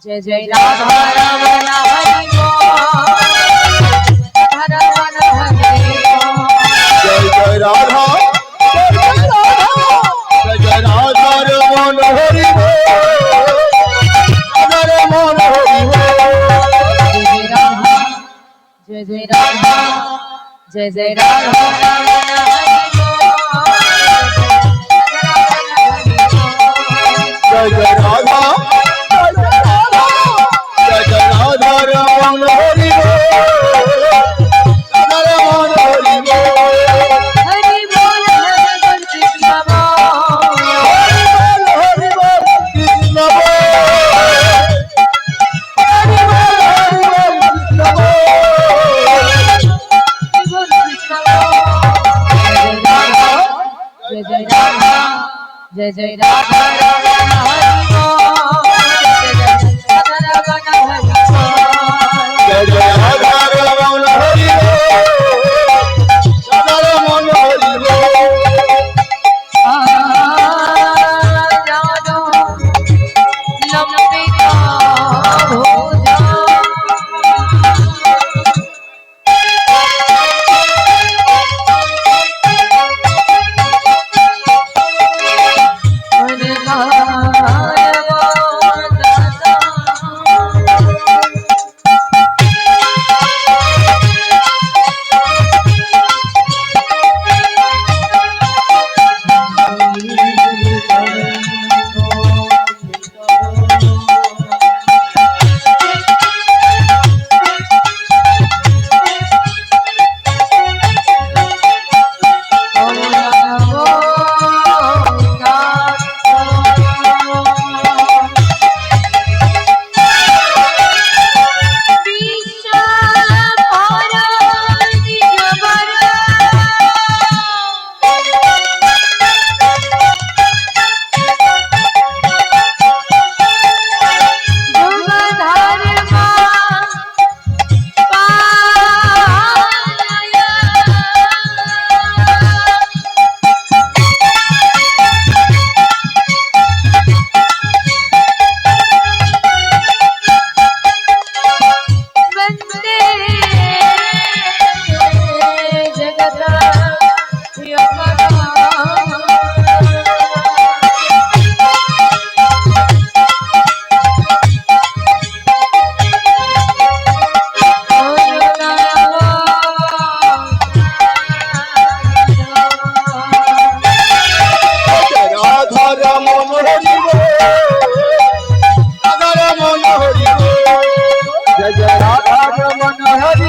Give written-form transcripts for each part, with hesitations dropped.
जय जय राधा रमण हरि रमण हरि जय जय राधा जय जय राधा रमण हरि रमण हरि जय जय राधा जय जय राधा जय जय राधा जय जय राधा रमण हरि जय जय राधा रमण हरि रमण हरि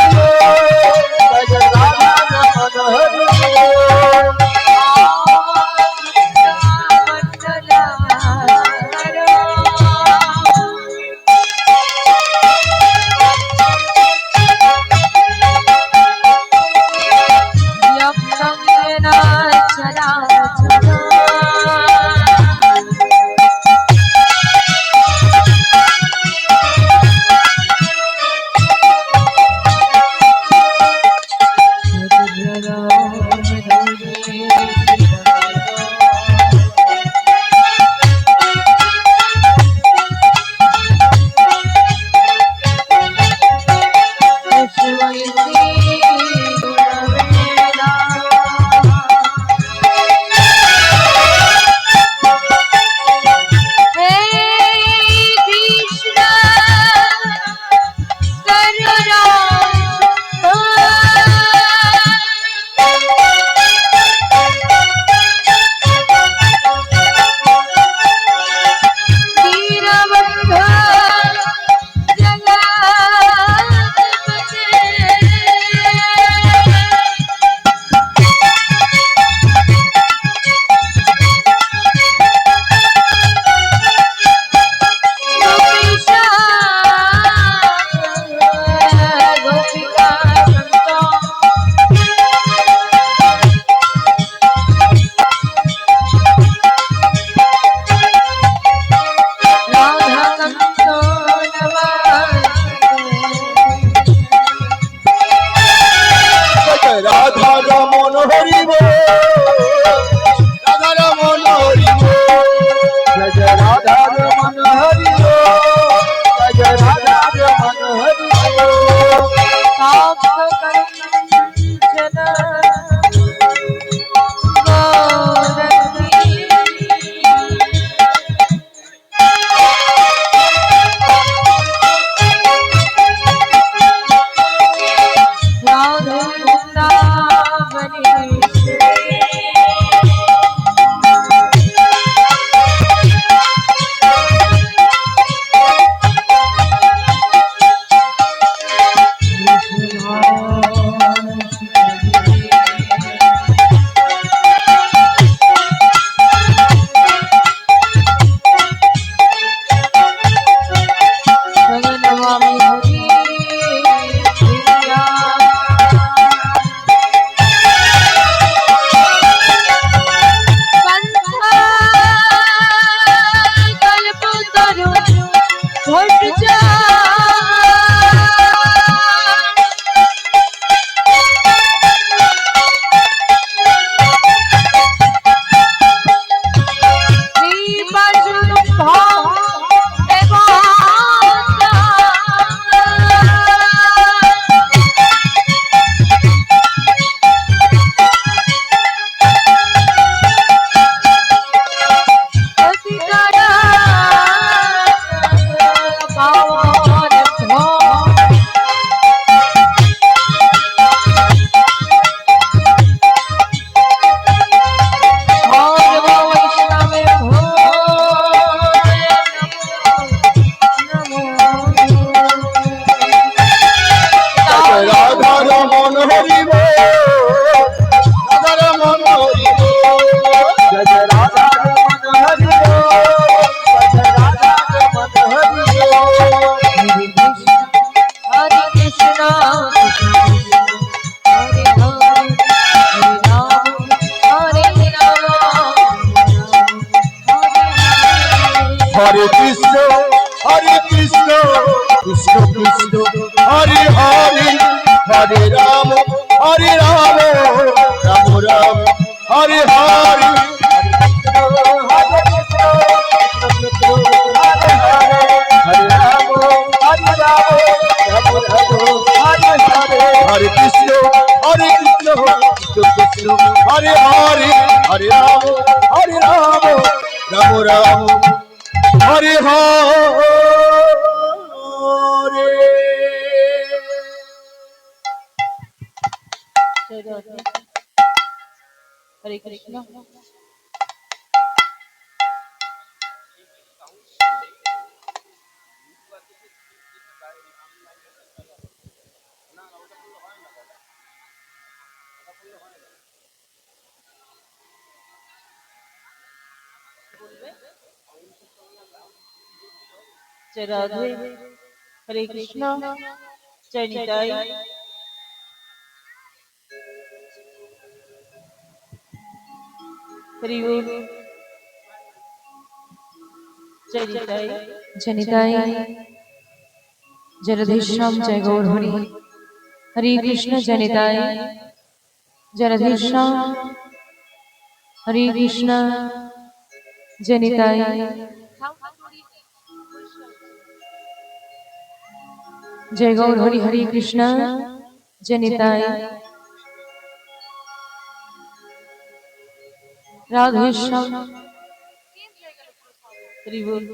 রাধা রমন হরি জয় জয় রাধা রমন হরি জয় জয় Radha Raman Hari Hare Krishna, Krishna Krishna, Hare Hare, Hare Rama, Hare Rama, Rama Rama, Hare Hare, Hare Krishna, Krishna Krishna, Hare Hare, Hare Rama, Hare Rama, Rama Rama. Hare Hare Hare Krishna जय राधे हरे कृष्ण जय निताई हरि बोल जय निताई जय निताई जय राधेश्याम जय गौर हरि हरे कृष्ण जय निताई जय राधेश्याम हरे कृष्ण जय निताई जय गौर हरि हरे कृष्ण जय निताई राधेश्याम हरि बोल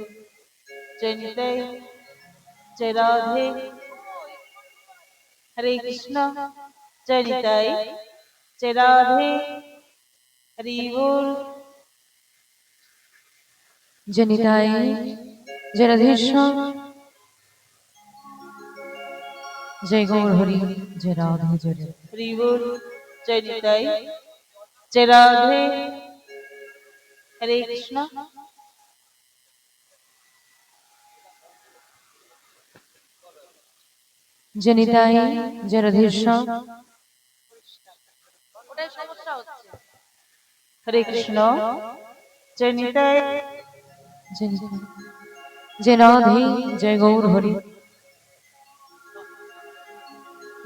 जय निताई जय राधे हरे कृष्ण जय निताई जय राधे हरि बोल जय निताई जय राधेश्याम जय गौर हरि जय राधे जय हरि बोल जय निताई जय राधे हरे कृष्ण जय निताई जय राधेश्याम हरे कृष्ण जय निताई जय राधे जय गौर हरि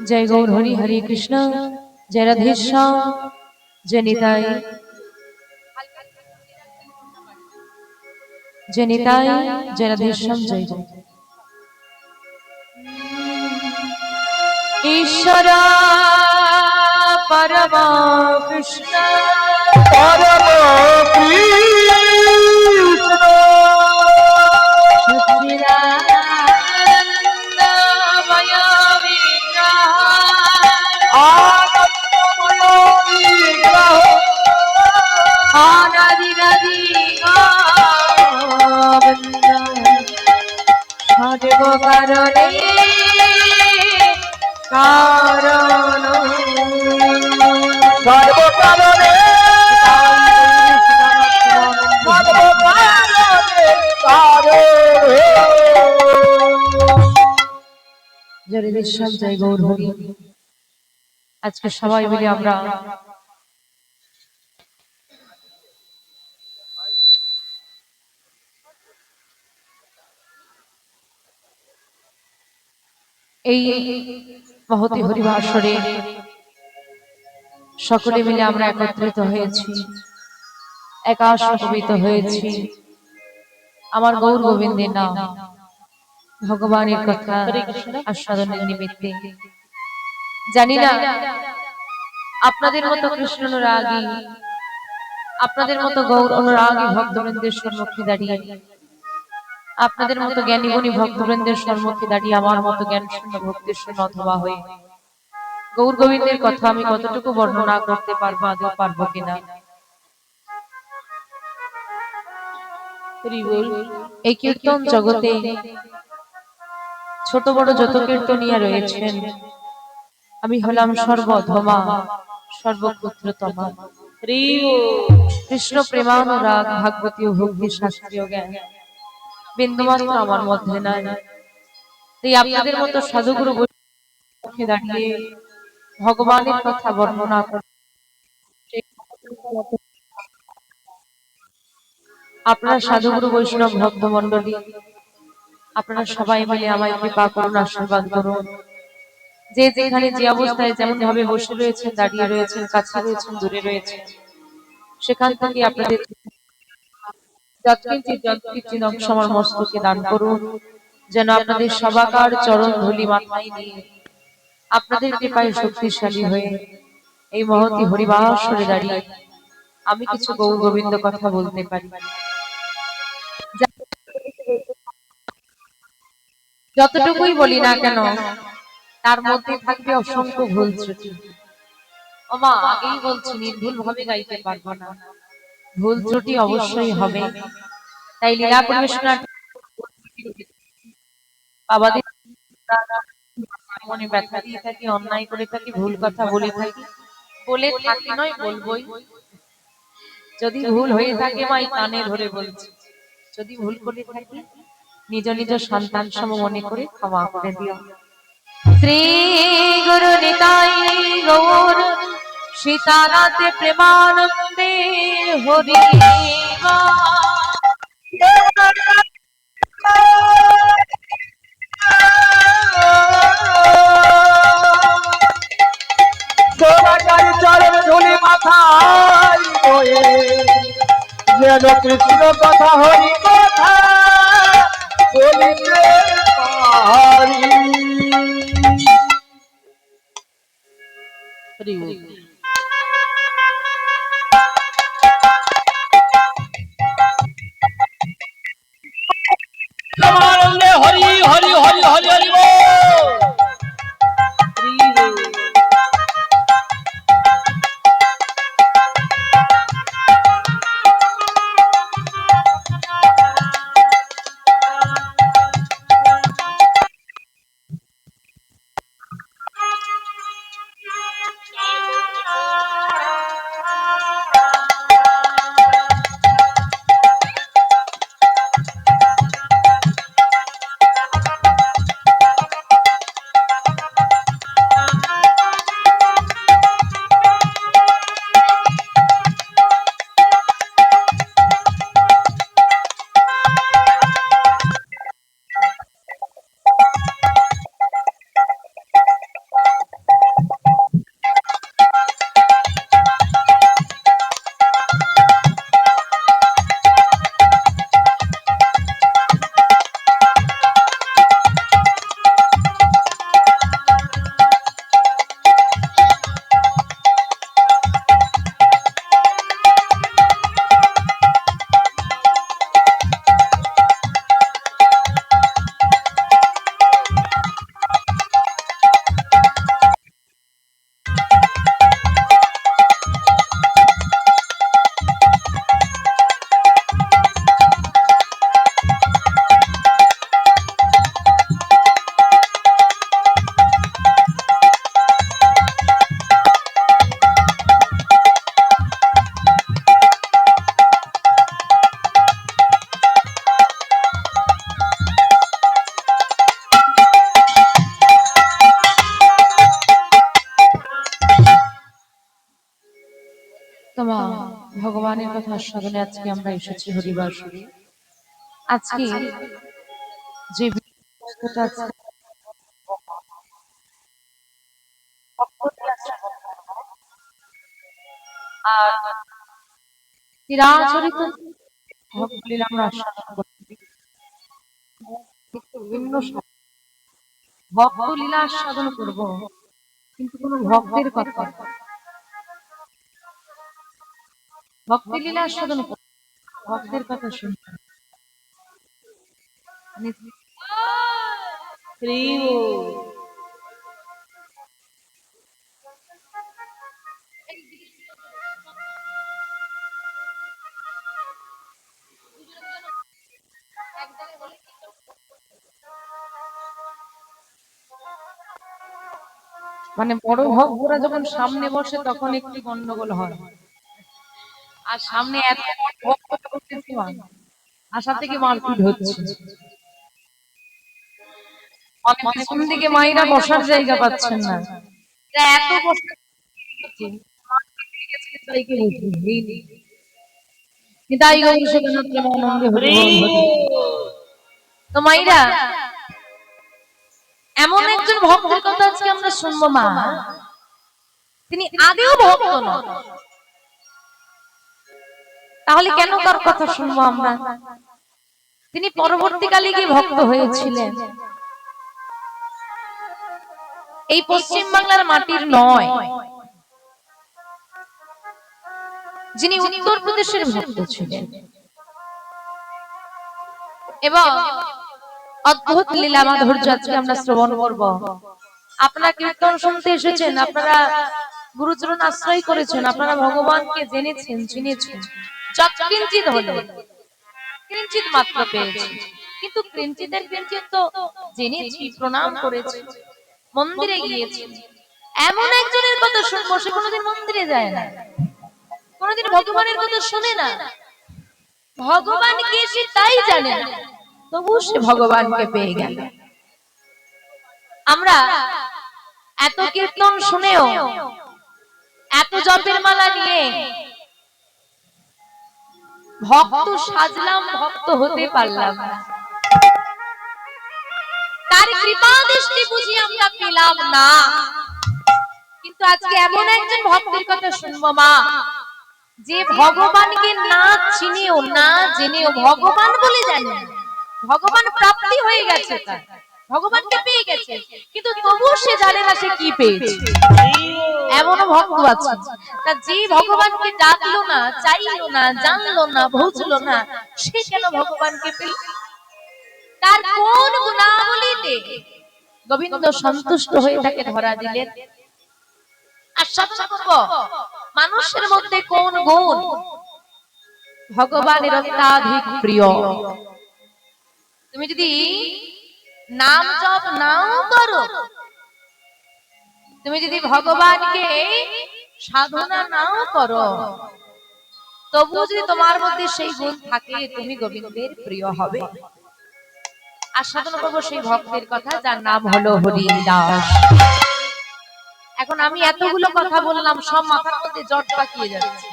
जय गौर हरि हरे कृष्ण जय राधेश्याम জনিতাই জনিতাই জয় রাধেশ্যাম জয় জয় ঈশ্বর পরম কৃষ্ণ পরম কৃষ্ণ সচ্চিদানন্দময় বিগ্রহ আনন্দময় বিগ্রহ অনাদিরাদি গোবিন্দ সর্ব কারণে কারণ সর্বকারণে সর্বকারণে কারণ জয় রাধেশ্যাম জয় গৌর হরি। আজকে সবাই মিলে আমরা এই মহতি হরিবাসরে সকলে মিলে আমরা একত্রিত হয়েছি, একাশমিত হয়েছি আমার গৌর গোবিন্দের নাম ভগবানের কথা আস্বাদনের নিমিত্তে। জানি না আপনাদের মতো কৃষ্ণ অনুরাগী, আপনাদের মতো গৌর অনুরাগী ভক্তবৃন্দের সম্মুখে দাঁড়িয়ে, আপনাদের মতো জ্ঞানী গুণী ভক্তবৃন্দের সম্মুখে দাঁড়িয়ে আমার মতো জ্ঞান শূন্য ভক্তির শূন্য অথবা হয়ে গৌর গোবিন্দের কথা আমি কতটুকু বর্ণনা করতে পারবো, আদৌ পারবো কিনা। এই কীর্তন জগতে ছোট বড় যত কীর্তনিয়া রয়েছেন, আমি হলাম সর্বধমা সর্বক্ষুদ্রতমা। কৃষ্ণ প্রেমানুরাগ ভাগবতী ও ভক্তি শাস্ত্রীয় জ্ঞান বিন্দুমাত্র আমার মধ্যে নাই। তাই আপনাদের মতো সাধুগুরু বৈষ্ণবকে দাঁড়িয়ে ভগবানের কথা বর্ণনা করে আপনারা সাধুগুরু বৈষ্ণব ভক্ত মন্ডলী, আপনারা সবাই মিলে আমায় কৃপা করুন, আশীর্বাদ করুন। যে যেখানে যে অবস্থায় যেমন ভাবে বসে রয়েছেন, দাঁড়িয়ে রয়েছেন, কাছে রয়েছেন, দূরে রয়েছেন, সেখান থেকে আপনাদের যৎকিঞ্চিৎ অংশ আমার মস্তকে দান করুন, যেন আপনাদের সবাকার চরণ ধূলি মাথায় নিয়ে আপনাদের কৃপায় শক্তিশালী হয়ে এই মহতি হরিবাসরে দাঁড়িয়ে আমি কিছু গৌর গোবিন্দ কথা বলতে পারি। যতটুকুই বলি না কেন তার মধ্যে থাকবে অসংখ্য ভুল ত্রুটি। ওমা আগেই বলছি, নির্ভুল ভাবে গাইতে পারবো না, ভুল ত্রুটি অবশ্যই হবে। তাই লীলা পরিবেশনা বাবাদের মনে ব্যথা দিয়ে থাকি, অন্যায় করে থাকি, ভুল কথা বলে থাকি, বলে থাকি নয় বলবোই। যদি ভুল হয়ে থাকে মাই কানে ধরে বলছি, যদি ভুল করে থাকি নিজ নিজ সন্তান সম মনে করে ক্ষমা করে দিও। শ্রী গুরু নিতাই গৌর সীতানাথ প্রেমানন্দে হরি সোনাকার চরণ ধুলি মাথায় বয়ে যেন কৃষ্ণ কথা হরি কথা বলিতে পারি। আনন্দে হরি হরি হরি হরি হরি বল। ভগবানের কথা আস্বাদনে আজকে আমরা এসেছি হরিবাসরে। আজকে যে বিষয়টা আছে, আর চিরাচরিত ভক্তলীলা আমরা আস্বাদন করছি। বিভিন্ন ভক্তলীলা আস্বাদন করব, কিন্তু কোন ভক্তের কথা, ভক্তিলীলা আস্বাদন করব, ভক্তের কথা শুনব। মানে বড় ভক্তরা যখন সামনে বসে তখন একটু গন্ডগোল হয়, আর সামনে এত ভক্ত করতেছি আশা থেকে মারপিট হচ্ছে। মানে পিছন দিকে মায়েরা বসার জায়গা পাচ্ছেন না, এত বসে তো মাইরা এমন একজন ভক্তের কথা আজকে আমরা শুনবো মা, তিনি আদেও ভক্ত নন, তাহলে কেন তার কথা শুনবো আমরা? তিনি পরবর্তীকালে গিয়ে ভক্ত হয়েছিলেন। এই পশ্চিম বাংলার মাটির নয়, যিনি উত্তরপ্রদেশের ভক্ত ছিলেন এবং অদ্ভুত লীলা মাধুর্য আজকে আমরা শ্রবণ করব। আপনারা কীর্তন শুনতে এসেছেন, আপনারা গুরুচরণ আশ্রয় করেছেন, আপনারা ভগবানকে জেনেছেন, চিনেছেন, কিঞ্চিত হলে কিঞ্চিত মাত্র পেয়েছেন, কিন্তু কিঞ্চিতের কিঞ্চিত তো জেনেছি, প্রণাম করেছি, মন্দিরে গিয়েছি। এমন একজনের কথা শুনবো, সে কোনোদিন মন্দিরে যায় না, কোনোদিন ভগবানের কথা শুনে না, ভগবান কে সে তাই জানে না, তবু সে ভগবানকে পেয়ে গেল। আমরা এত কীর্তন শুনেও, এত জপের মালা নিয়ে ভক্ত সাজলাম, ভক্ত হতে পারলাম না, তার কৃপা দৃষ্টি বুঝি আমরা পেলাম না। কিন্তু আজকে এমন একজন ভক্তের কথা শুনবো মা, যে ভগবানকে না চিনেও না জেনেও ভগবান বলে জানে, ভগবান প্রাপ্তি হয়ে গেছে, তার ভগবানকে পেয়ে গেছে, কিন্তু তবুও সে জানে না সে কি পেয়েছে। এমনও ভক্ত আছে, তা যে ভগবানকে ডাকলো না, চাইলো না, জানলো না, বুঝলো না, সে কেন ভগবানকে পেল? তার কোন গুণাবলীতে গোবিন্দ সন্তুষ্ট হয়ে তাকে ধরা দিলেন? আস্বাদন করব মানুষের মধ্যে কোন গুণ ভগবানের অত্যাধিক প্রিয়। তুমি যদি নাম জপ নাও করো, তুমি যদি ভগবানকে সাধনা নাও করো, তবু যদি তোমার মধ্যে সেই গুণ থাকে, তুমি গোবিন্দের প্রিয় হবে। আস্বাদন করবো সেই ভক্তের কথা, যার নাম হলো হরিদাস। এখন আমি এতগুলো কথা বললাম, সব মাথার মধ্যে জট পাকিয়ে যাচ্ছে,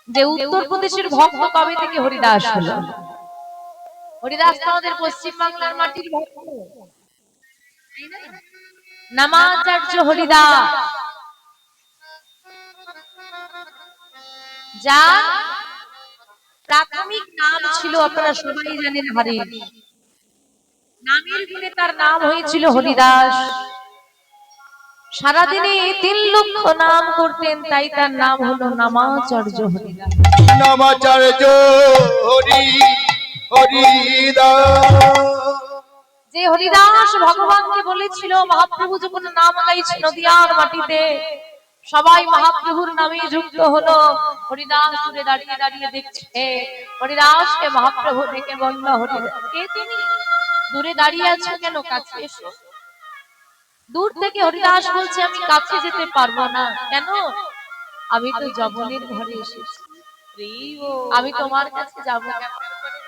যে উত্তরপ্রদেশের ভক্ত কবে থেকে হরিদাস হলো? হরিদাস আমাদের পশ্চিম বাংলার মাটির ভক্ত, নামাচার্য হরিদাস, যার প্রাথমিক নাম ছিল, আপনারা সবাই জানেন, হরি। নামের গুণে তার নাম হয়েছিল হরিদাস। সারাদিনে 3 লক্ষ নাম করতেন, তাই তার নাম হলো নামাচার্য হরিদাস। নামাচার্য হরি হরিদাস। যে হরিদাস ভগবানকে বলেছিল, মহাপ্রভু যখন নাম গাইছে নদিয়ার মাটিতে, সবাই মহাপ্রভুর নামে যুক্ত হলো। হরিদাস দূরে দাঁড়িয়ে দাঁড়িয়ে দেখছে, হরিদাসকে মহাপ্রভু ডেকে বলল, হরিদাস কে তুমি? দূরে দাঁড়িয়ে আছো কেন? কাছে এসো। দূর থেকে হরিদাস বলছে, আমি কাছে যেতে পারবো না। কেন? আমি তো যবনের ঘরে এসেছি, আমি তোমার কাছে যাব কেমন করে?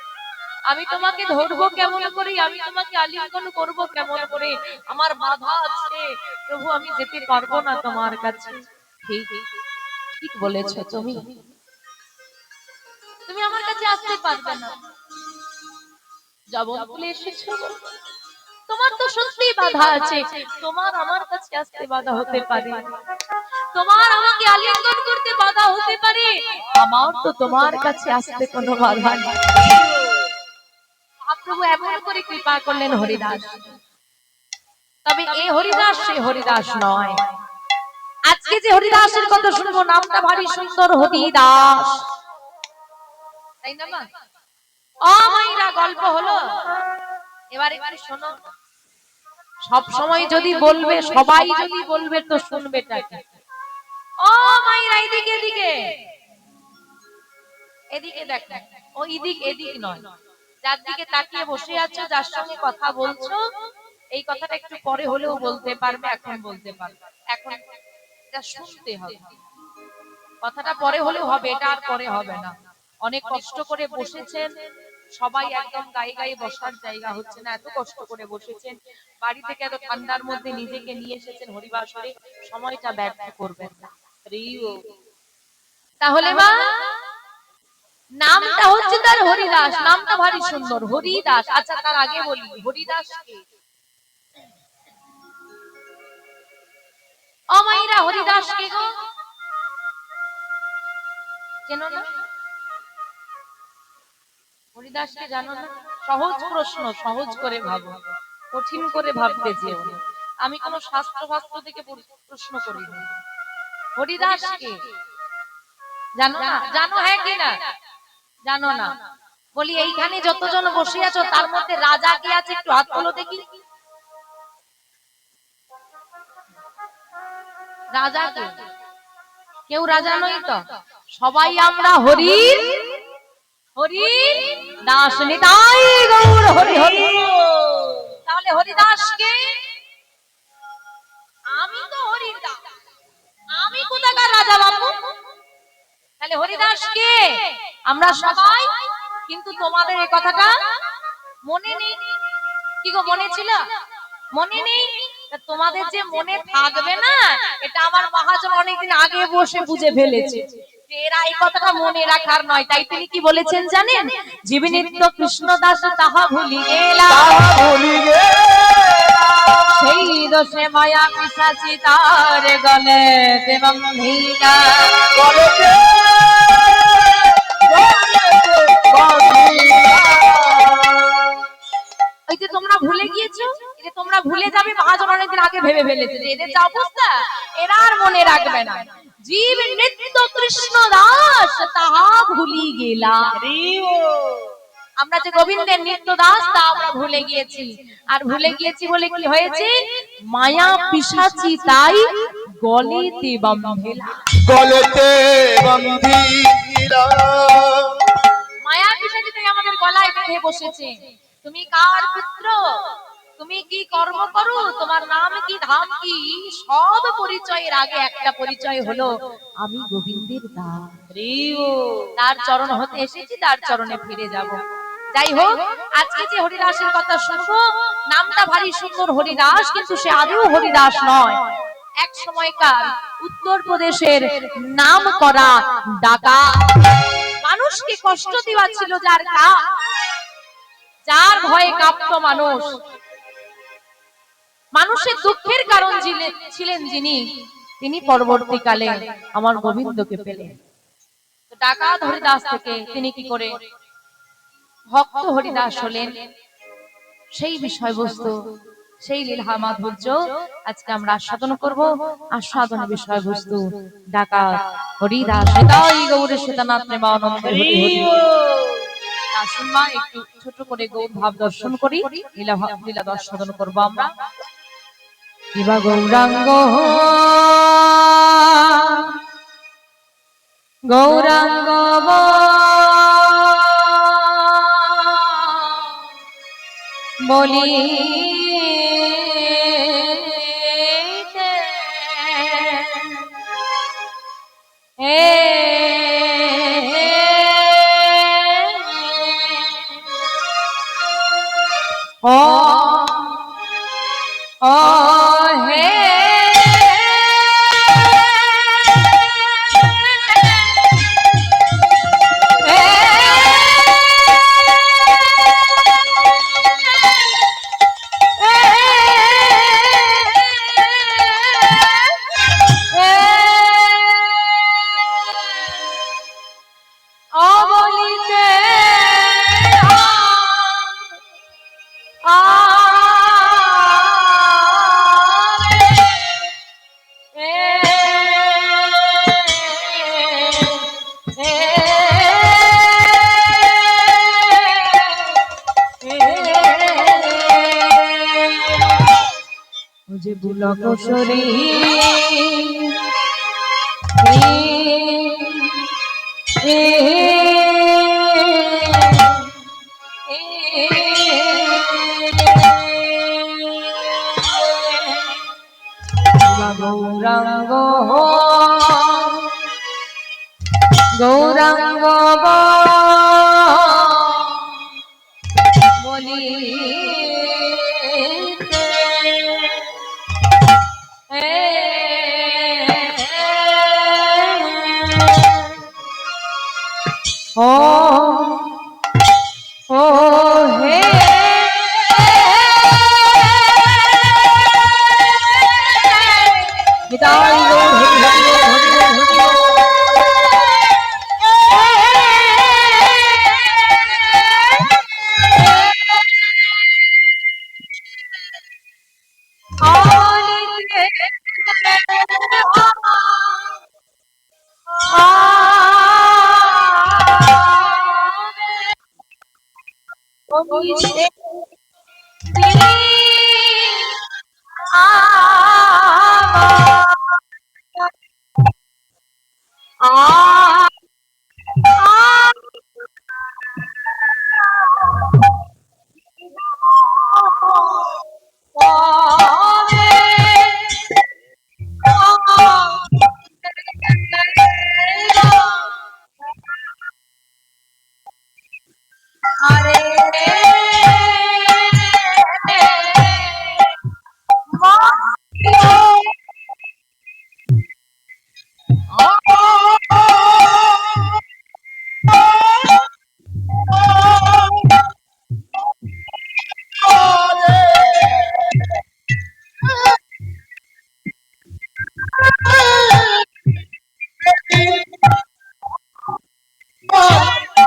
আমি তোমাকে ধরবো কেমন করে? আমি তোমাকে আলিঙ্গন করব কেমন করে? আমার বাধা আছে প্রভু, আমি যেতে পারবো না তোমার কাছে। ঠিক ঠিক বলেছো তুমি, তুমি আমার কাছে আসতে পারবে না। জবাব বলে এসেছো, তোমার তো সত্যি বাধা আছে, তোমার আমার কাছে আসতে বাধা হতে পারে, তোমার আমাকে আলিঙ্গন করতে বাধা হতে পারে, আমার তো তোমার কাছে আসতে কোনো বাধা নেই। মহাপ্রভু এমন করে কৃপা করলেন হরিদাস। তবে এই হরিদাস সে হরিদাস নয়। আজকে যে হরিদাসের কথা শুনবো নামটা ভারী সুন্দর, হরিদাস, তাই না মা? ও মাইরা গল্প হলো, এবার একটু শোনো। সব সময় যদি বলবে, সবাই যদি বলবে তো শুনবে টাকে। ও মাইরা এদিকে এদিকে এদিকে দেখো, ও এদিক এদিক নয়, যার দিকে তাকিয়ে বসে আছো, যার সঙ্গে কথা বলছো, এই কথাটা একটু পরে হলেও বলতে পারবে, এখন বলতে পারবে, এখন এটা শুনতে হবে। কথাটা পরে হলেও হবে, এটা আর পরে হবে না। অনেক কষ্ট করে বসেছেন সবাই, একদম গায়ে গায়ে বসার জায়গা হচ্ছে না, এত কষ্ট করে বসেছেন, বাড়ি থেকে এত ঠান্ডার মধ্যে নিজেকে নিয়ে এসেছেন হরিবাসরে, সময়টা ব্যর্থ করবেন না। তাহলে মা নামটা হচ্ছে তার হরিদাস, নামটা ভারী সুন্দর, হরিদাস। আচ্ছা তার আগে বলি হরিদাস কে? ও মাইরা হরিদাস কে গো? চেনো না? হরিদাসকে জানো না? সহজ প্রশ্ন, সহজ করে ভাবো, কঠিন করে ভাবতে যেও না। আমি কোন শাস্ত্র থেকে প্রশ্ন করি না। হরিদাস কে জানো না? জানো হ্যাঁ কি না? জানো না? বলি এইখানে যতজন বসে আছো তার মধ্যে রাজা কে আছে একটু হাত তোলো দেখি। রাজা কে? কেউ রাজা নই তো, সবাই আমরা হরির হরির দাস, নিতাই গৌর হরি হরি। তাহলে হরিদাস কে? আমি তো হরির দাস, আমি কোথাকার রাজা বাবু? তাহলে হরিদাস কে? আমরা সবাই। কিন্তু তোমাদের এই কথাটা মনে নেই। কি গো মনে ছিল? মনে নেই? তোমাদের যে মনে থাকবে না, এটা আমার মহাজন অনেকদিন আগে বসে বুঝে ফেলেছে, এরা এই কথাটা মনে রাখার নয়। তাই তিনি কি বলেছেন জানেন? জীবনিত্য কৃষ্ণদাস তাহা ভুলি গেলা, সেই দোষে মায়া পিশাচি তার গলে বন্ধিলা। এই যে তোমরা ভুলে গিয়েছো, এই যে তোমরা ভুলে যাবে, মহাজন অনেকদিন আগে ভেবে ফেলেছে যে এদের যা অবস্থা এরা আর মনে রাখবে না। জীব নিত্য কৃষ্ণ দাস তাহা ভুলি গেলা। আমরা যে গোবিন্দের নিত্য দাস তা আমরা ভুলে গিয়েছি, আর ভুলে গিয়েছি বলে কি হয়েছে? মায়া পিশাচি তাই গলেতে বাঁধিলা। গলেতে বাঁধিলা, মায়া পিশাচি তাই আমাদের গলায় বেঁধে বসেছে। তুমি কার পুত্র, তুমি কি কর্ম করো, তোমার নাম কি, ধাম কি, সব পরিচয়ের আগে একটা পরিচয় হলো আমি গোবিন্দের দাস। তার চরণ হতে এসেছি, তার চরণে ফিরে যাব। যাই হোক, আজকে যে হরিদাসের কথা শুনবো নামটা ভারী সুন্দর হরিদাস, কিন্তু সে আদৌ হরিদাস নয়। এক সময়কার উত্তরপ্রদেশের নাম করা ডাকাত, মানুষকে কষ্ট দেওয়া ছিল যার কাজ, যার ভয়ে কাঁপত মানুষ, মানুষের দুঃখের কারণ ছিলেন যিনি, তিনি পরবর্তীকালে আমার গোবিন্দকে পেলেন। ডাকাত হরিদাস থেকে তিনি কি করে ভক্ত হরিদাস হলেন, সেই বিষয়বস্তু, সেই লীলা মাধুর্য আজকে আমরা আস্বাদন করব। আস্বাদন বিষয়বস্তু ডাকাত হরিদাস, নিতাই গৌর সীতানাথ প্রেমানন্দে হরি হরি। আসুন মা একটু ছোট করে গৌর ভাব দর্শন করি, লীলা দর্শন করবো আমরা। কিবা গৌরাঙ্গ গৌরাঙ্গ বলি ও হে পুলক শরী গৌরাঙ্গ গৌরাঙ্গ বলি ও ও হে বিদায়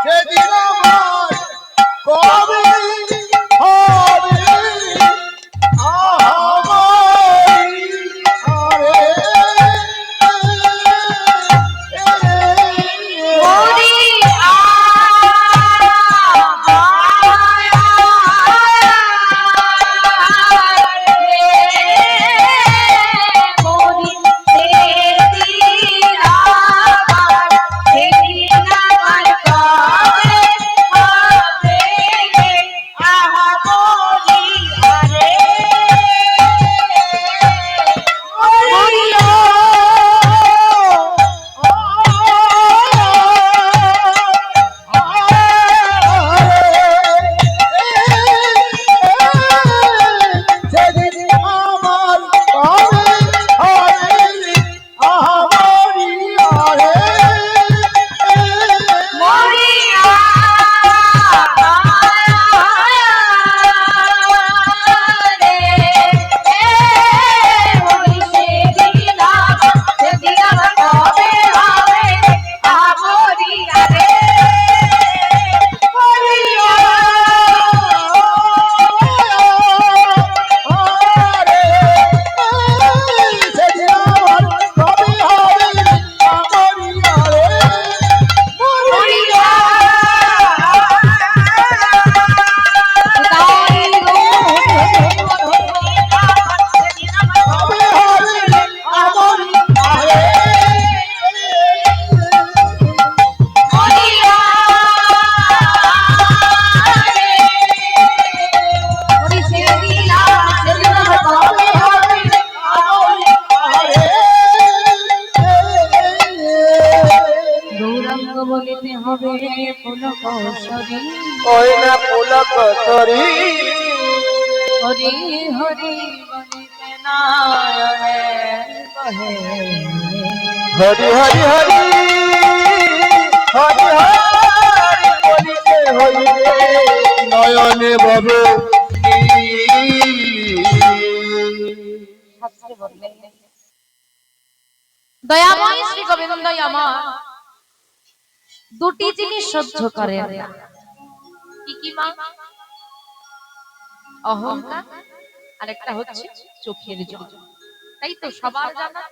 সেদিন আমার কবে হবে আহামারি আরে বলিতে হবে পুলক শরী ওই না পুলক শরী হরি হরি বলিতে নয়নে বহে হরি হরি হরি হরি হরি বলিতে হইবে নয়নে ববে দয়াময় শ্রী গোবিন্দ আমার দুটি জিনিস সহ্য করেন না। কি কি মা? অহংকার আর একটা হচ্ছে চোখের জল। তাই তো সবার জানা,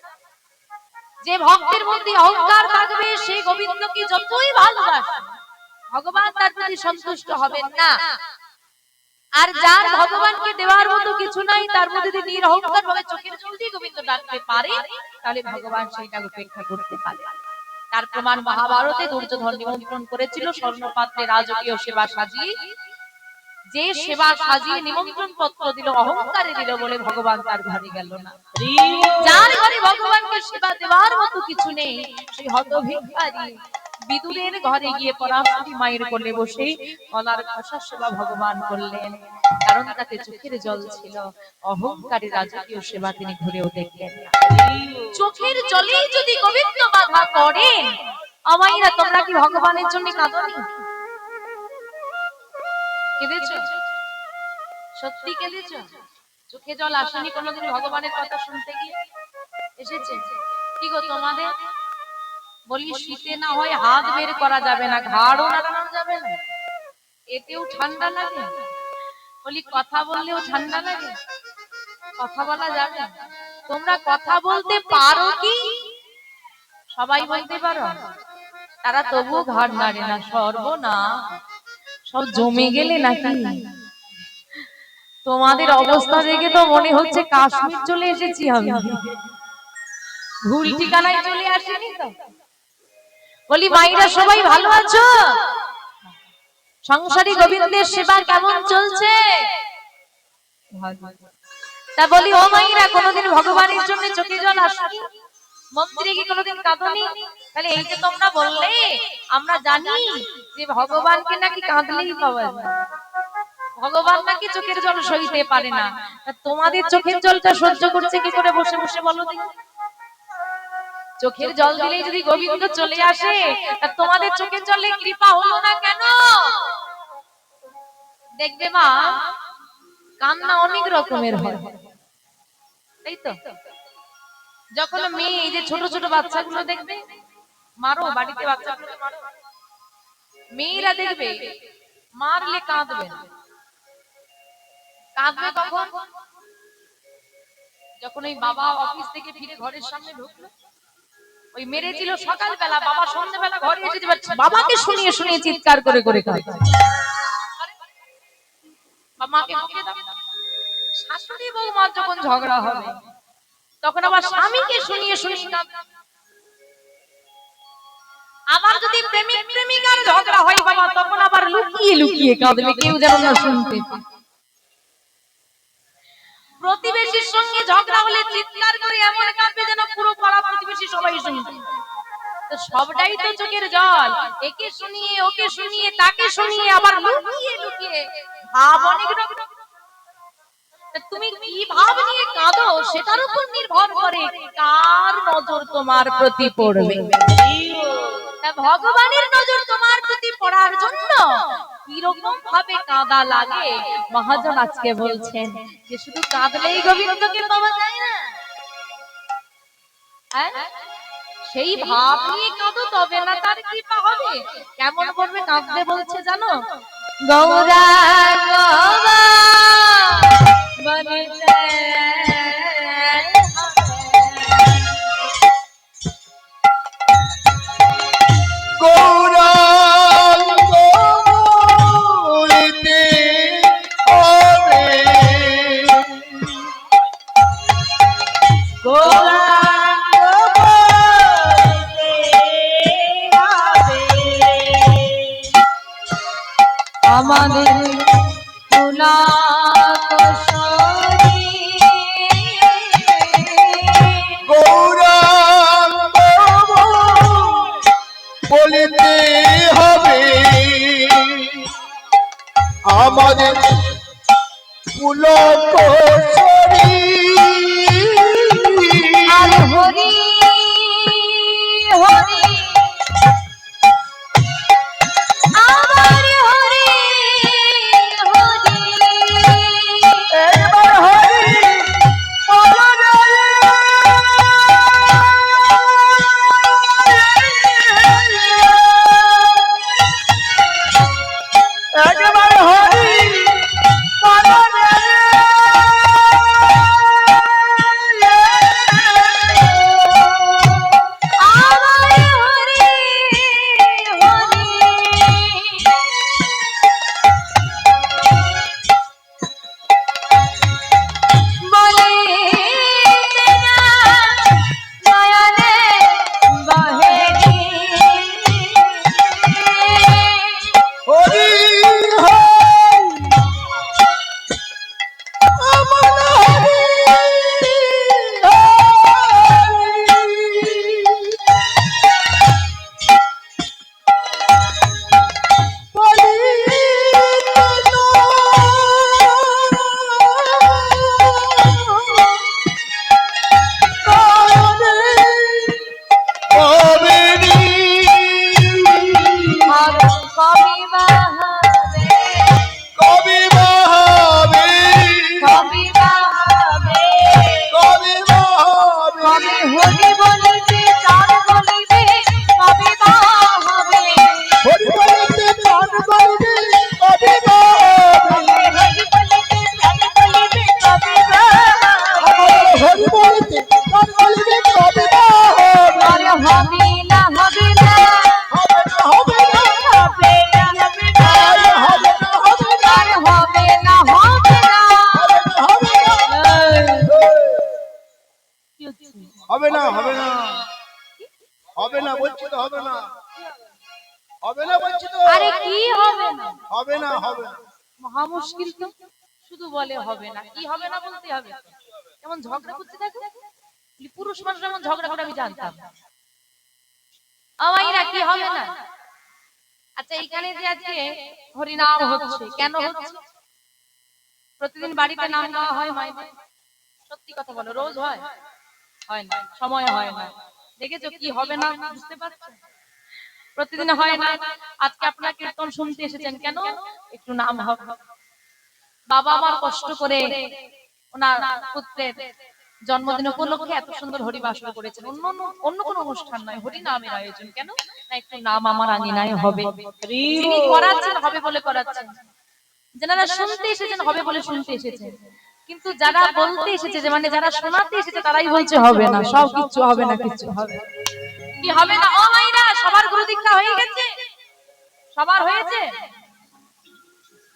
যে ভক্তের মধ্যে অহংকার থাকবে সেই গোবিন্দকে যতই ভালোবাসে ভগবান তার প্রতি সন্তুষ্ট হবেন না। আর যার ভগবানকে দেওয়ার মতো কিছু নাই, তার মধ্যে যদি নিরহংকার ভাবে চোখের জল দিয়ে গোবিন্দ ডাকতে পারে, তাহলে ভগবান সেইটা উপেক্ষা করতে পারে। তার প্রমাণ মহাভারতে দুর্যোধন নিমন্ত্রণ করেছিল স্বর্ণপাত্রে রাজকীয় সেবা সাজিয়ে, যে সেবা সাজিয়ে নিমন্ত্রণ পত্র দিল অহংকারে দিল বলে ভগবান তার ঘরে গেল না। যার ঘরে ভগবানকে সেবা দেওয়ার মতো কিছু নেই, সেই হতভিখারী বিদুরের ঘরে গিয়ে পরাশরী মায়ের কোলে বসে কলার খোসা সেবা ভগবান করলেন, কারণ তাতে চোখের জল ছিল। অহংকারী রাজকীয় সেবা তিনি ঘুরেও দেখলেন না। চোখের জলেই যদি গোবিন্দ বাধা করেন, আমাইরা তোমরা কি ভগবানের জন্য কাঁদনি? কেঁদেছো? সত্যি কেঁদেছো? চোখে জল আসেনি কোনোদিন ভগবানের কথা শুনতে গিয়ে? এসেছে? কি গো তোমাদের? বলি শীতে না হয় হাত বের করা যাবে না, ঘাড়ও নাড়ানো যাবে না, এতেও ঠান্ডা লাগে। বলি কথা বললেও ঠান্ডা লাগে, কথা বলা যাবে? তোমরা কথা বলতে পারো কি? সবাই বলতে পারো? তারা তবুও ঘাড় নাড়ে না। সর্বনাশ, সব জমে গেলে নাকি? তোমাদের অবস্থা দেখে তো মনে হচ্ছে কাশ্মীর চলে এসেছি আমি, ভুল ঠিকানায় চলে আসেনি তো। বলি মাইরা সবাই ভালো আছো? সংসারী গোবিন্দের সেবা কেমন চলছে? তা বলি ও মাইরা, কোনোদিন ভগবানের জন্য চোখে জল আসেনি? মন্দিরে কি কোনোদিন কাঁদনি? তাহলে এই যে তোমরা বললে, আমরা জানি যে ভগবানকে নাকি কাঁদলেই পাওয়া যায়, ভগবান নাকি চোখের জল সইতে পারে না। তোমাদের চোখের জলটা সহ্য করছে কি করে বসে বসে বলো দেখি? চোখের জল দিলেই যদি গোবিন্দ চলে আসে, তা তোমাদের চোখের জলে কৃপা হলো না কেন? দেখবে মা, কান্না অনেক রকমের হয়, তাই তো? যখন মেয়ে, এই যে ছোট ছোট বাচ্চাগুলো দেখবে, মারো বাড়িতে বাচ্চাগুলোকে মারো, মেয়েরা দেখবে মারলে কাঁদবে না। কাঁদবে কখন? যখন ওই বাবা অফিস থেকে ফিরে ঘরের সামনে ঢুকলো, ওই মেরেছিল সকালবেলা, বাবা সন্ধ্যাবেলা ঘরে এসে বাবাকে শুনিয়ে শুনিয়ে চিৎকার করে করে কাঁদছে। মাকে বকে দাও। শাশুড়ি বৌমার যখন ঝগড়া হবে, তখন আবার স্বামীকে শুনিয়ে শুনিয়ে কাঁদবে। আবার যদি প্রেমিক প্রেমিকার ঝগড়া হয় বাবা, তখন আবার লুকিয়ে লুকিয়ে কাঁদবে, কেউ যেন না শুনতে পায়। প্রতিবেশীর সঙ্গে ঝগড়া হলে চিৎকার করে এমন কাঁদবে যেন পুরো পাড়া প্রতিবেশী সবাই শুনবে। তো সবটাই তো চোখের জল, একে শুনিয়ে ওকে শুনিয়ে তাকে শুনিয়ে আবার লুকিয়ে লুকিয়ে ভাব অনেক রকম। তুমি কি ভাব নিয়ে কাঁদো সেটার উপর নির্ভর করে কার নজর তোমার প্রতি পড়বে। ভগবানের নজর তোমার প্রতি পড়ার জন্য কিরকম ভাবে কাঁদা লাগে মহাজন আজকে বলছেন যে শুধু কাঁদলেই গোবিন্দকে পাওয়া যায় না। সেই ভাব নিয়ে কাঁদো, তবে না তার কৃপা হবে। কেমন করবে কাঁদতে বলছে জানো? গৌরা গৌরা বনিতে আমাদের বলিতে হবে আমাদের পুলক আর হরি হরি হবে না বলছি তো। আরে কি হবে না? হবে না, হবে না। মহা মুশকিল তো। শুধু বলে হবে না, কি হবে না বলতে হবে। যেমন ঝগড়া করতে থাকে, পুরুষ মানুষ যেমন ঝগড়া করে আমি জানতাম। আমাইরা কি হবে না? আচ্ছা এইখানে যে আজকে হরিনাম হচ্ছে, কেন হচ্ছে? প্রতিদিন বাড়িতে নাম গাওয়া হয় মায়েদের? সত্যি কথা বলো, রোজ হয়? হয় না, সময় হয় না। দেখেছো কি হবে না বুঝতে পারছো? প্রতিদিন হয় না। আজকে আপনারা কীর্তন শুনতে এসেছেন কেন? একটু নাম হবে। বাবা আমার কষ্ট করে ওনার পুত্রের জন্মদিন উপলক্ষে এত সুন্দর হরিবাসর করেছেন। অন্য কোনো অনুষ্ঠান নয়, হরি নামের আয়োজন। কেন না একটু নাম আমার আঙিনায় হবে। যিনি করাচ্ছেন হবে বলে করাচ্ছেন, যারা শুনতে এসেছেন হবে বলে শুনতে এসেছেন। কিন্তু যারা বলতে এসেছে, যে মানে যারা শোনাতে এসেছে, তারাই বলছে হবে না, সব কিছু হবে না, কিছু হবে কি হবে না। ও মাইরা, সবার গুরু দীক্ষা হয়ে গেছে? সবার হয়েছে?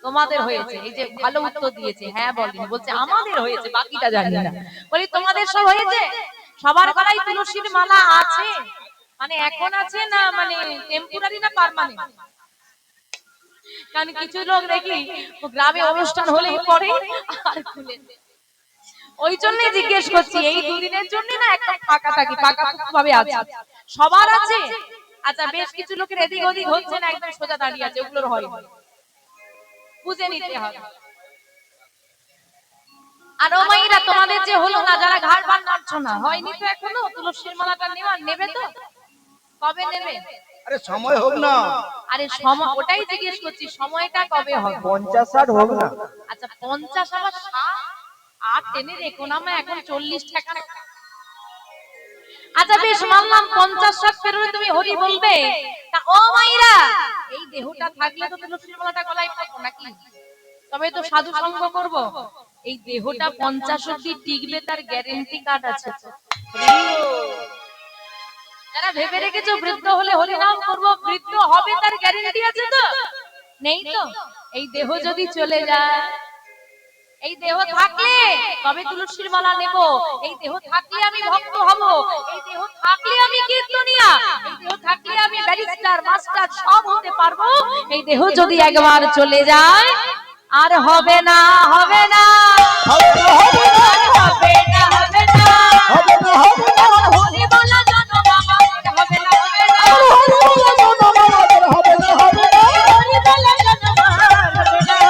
তোমাদের হয়েছে। এই যে ভালো উত্তর দিয়েছে, হ্যাঁ বলেনি, বলছে আমাদের হয়েছে, বাকিটা জানি না। বলি তোমাদের সব হয়েছে? সবার গলায় তুলসীর মালা আছে? মানে এখন আছে না, মানে টেম্পোরারি না পার্মানেন্ট? কারণ কিছু লোক দেখি গ্রামে অনুষ্ঠান হলেই পরে আর খুলে। ওই জন্য জিজ্ঞেস করছি, এই দুদিনের জন্য না একটা ফাঁকা থাকি, ফাঁকা ভাবে আছে? সবার আছে? আচ্ছা বেশ কিছু লোকের এদিক ওদিক হচ্ছে না, একদম সোজা দাঁড়িয়ে আছে, ওগুলোর হয় বুঝে নিতে হবে। আর ও মাইরা, তোমাদের যে হলো না, যারা ঘাড় বার নাড়ছো না, হয়নি তো এখনো? তুলসীর মালাটা নেবে তো? কবে নেবে? আরে সময় হোক না। আরে সময়, ওটাই জিজ্ঞেস করছি, সময়টা কবে হবে? 50-60 হোক না। আচ্ছা 50 আবার 60 আর টেনে রেখো না, মা এখন 40 টাকা। আচ্ছা বেশ মানলাম 50-60 পেরোলে তুমি হরি বলবে। তা ও মাইরা, এই দেহটা থাকলে তো তুলসীর মালাটা গলায় পড়বো নাকি? তবে তো সাধু সঙ্গ করব। এই দেহটা 50 অবধি টিকবে তার গ্যারান্টি কার্ড আছে? যারা ভেবে রেখেছো বৃদ্ধ হলে হরিনাম করব, বৃদ্ধ হবে তার গ্যারান্টি আছে তো? নেই তো। এই দেহ যদি চলে যায়, এই দেহ থাকলে তবে তুলসীর মালা নেব, এই দেহ থাকলে আমি ভক্ত হব, এই দেহ থাকলে আমি কীর্তনিয়া, এই দেহ থাকলে আমি ব্যারিস্টার মাস্টার সব হতে পারবো। এই দেহ যদি একবার চলে যায়, আর হবে না, হবে না, হবে না, হবে না, হবে না, হবে না, হবে না, হবে না, হরি বলা জানো বাবা, হবে না, হবে না, হরি বলা জানো বাবা, হবে না, হবে না, হরি বলা জানো বাবা, হবে না,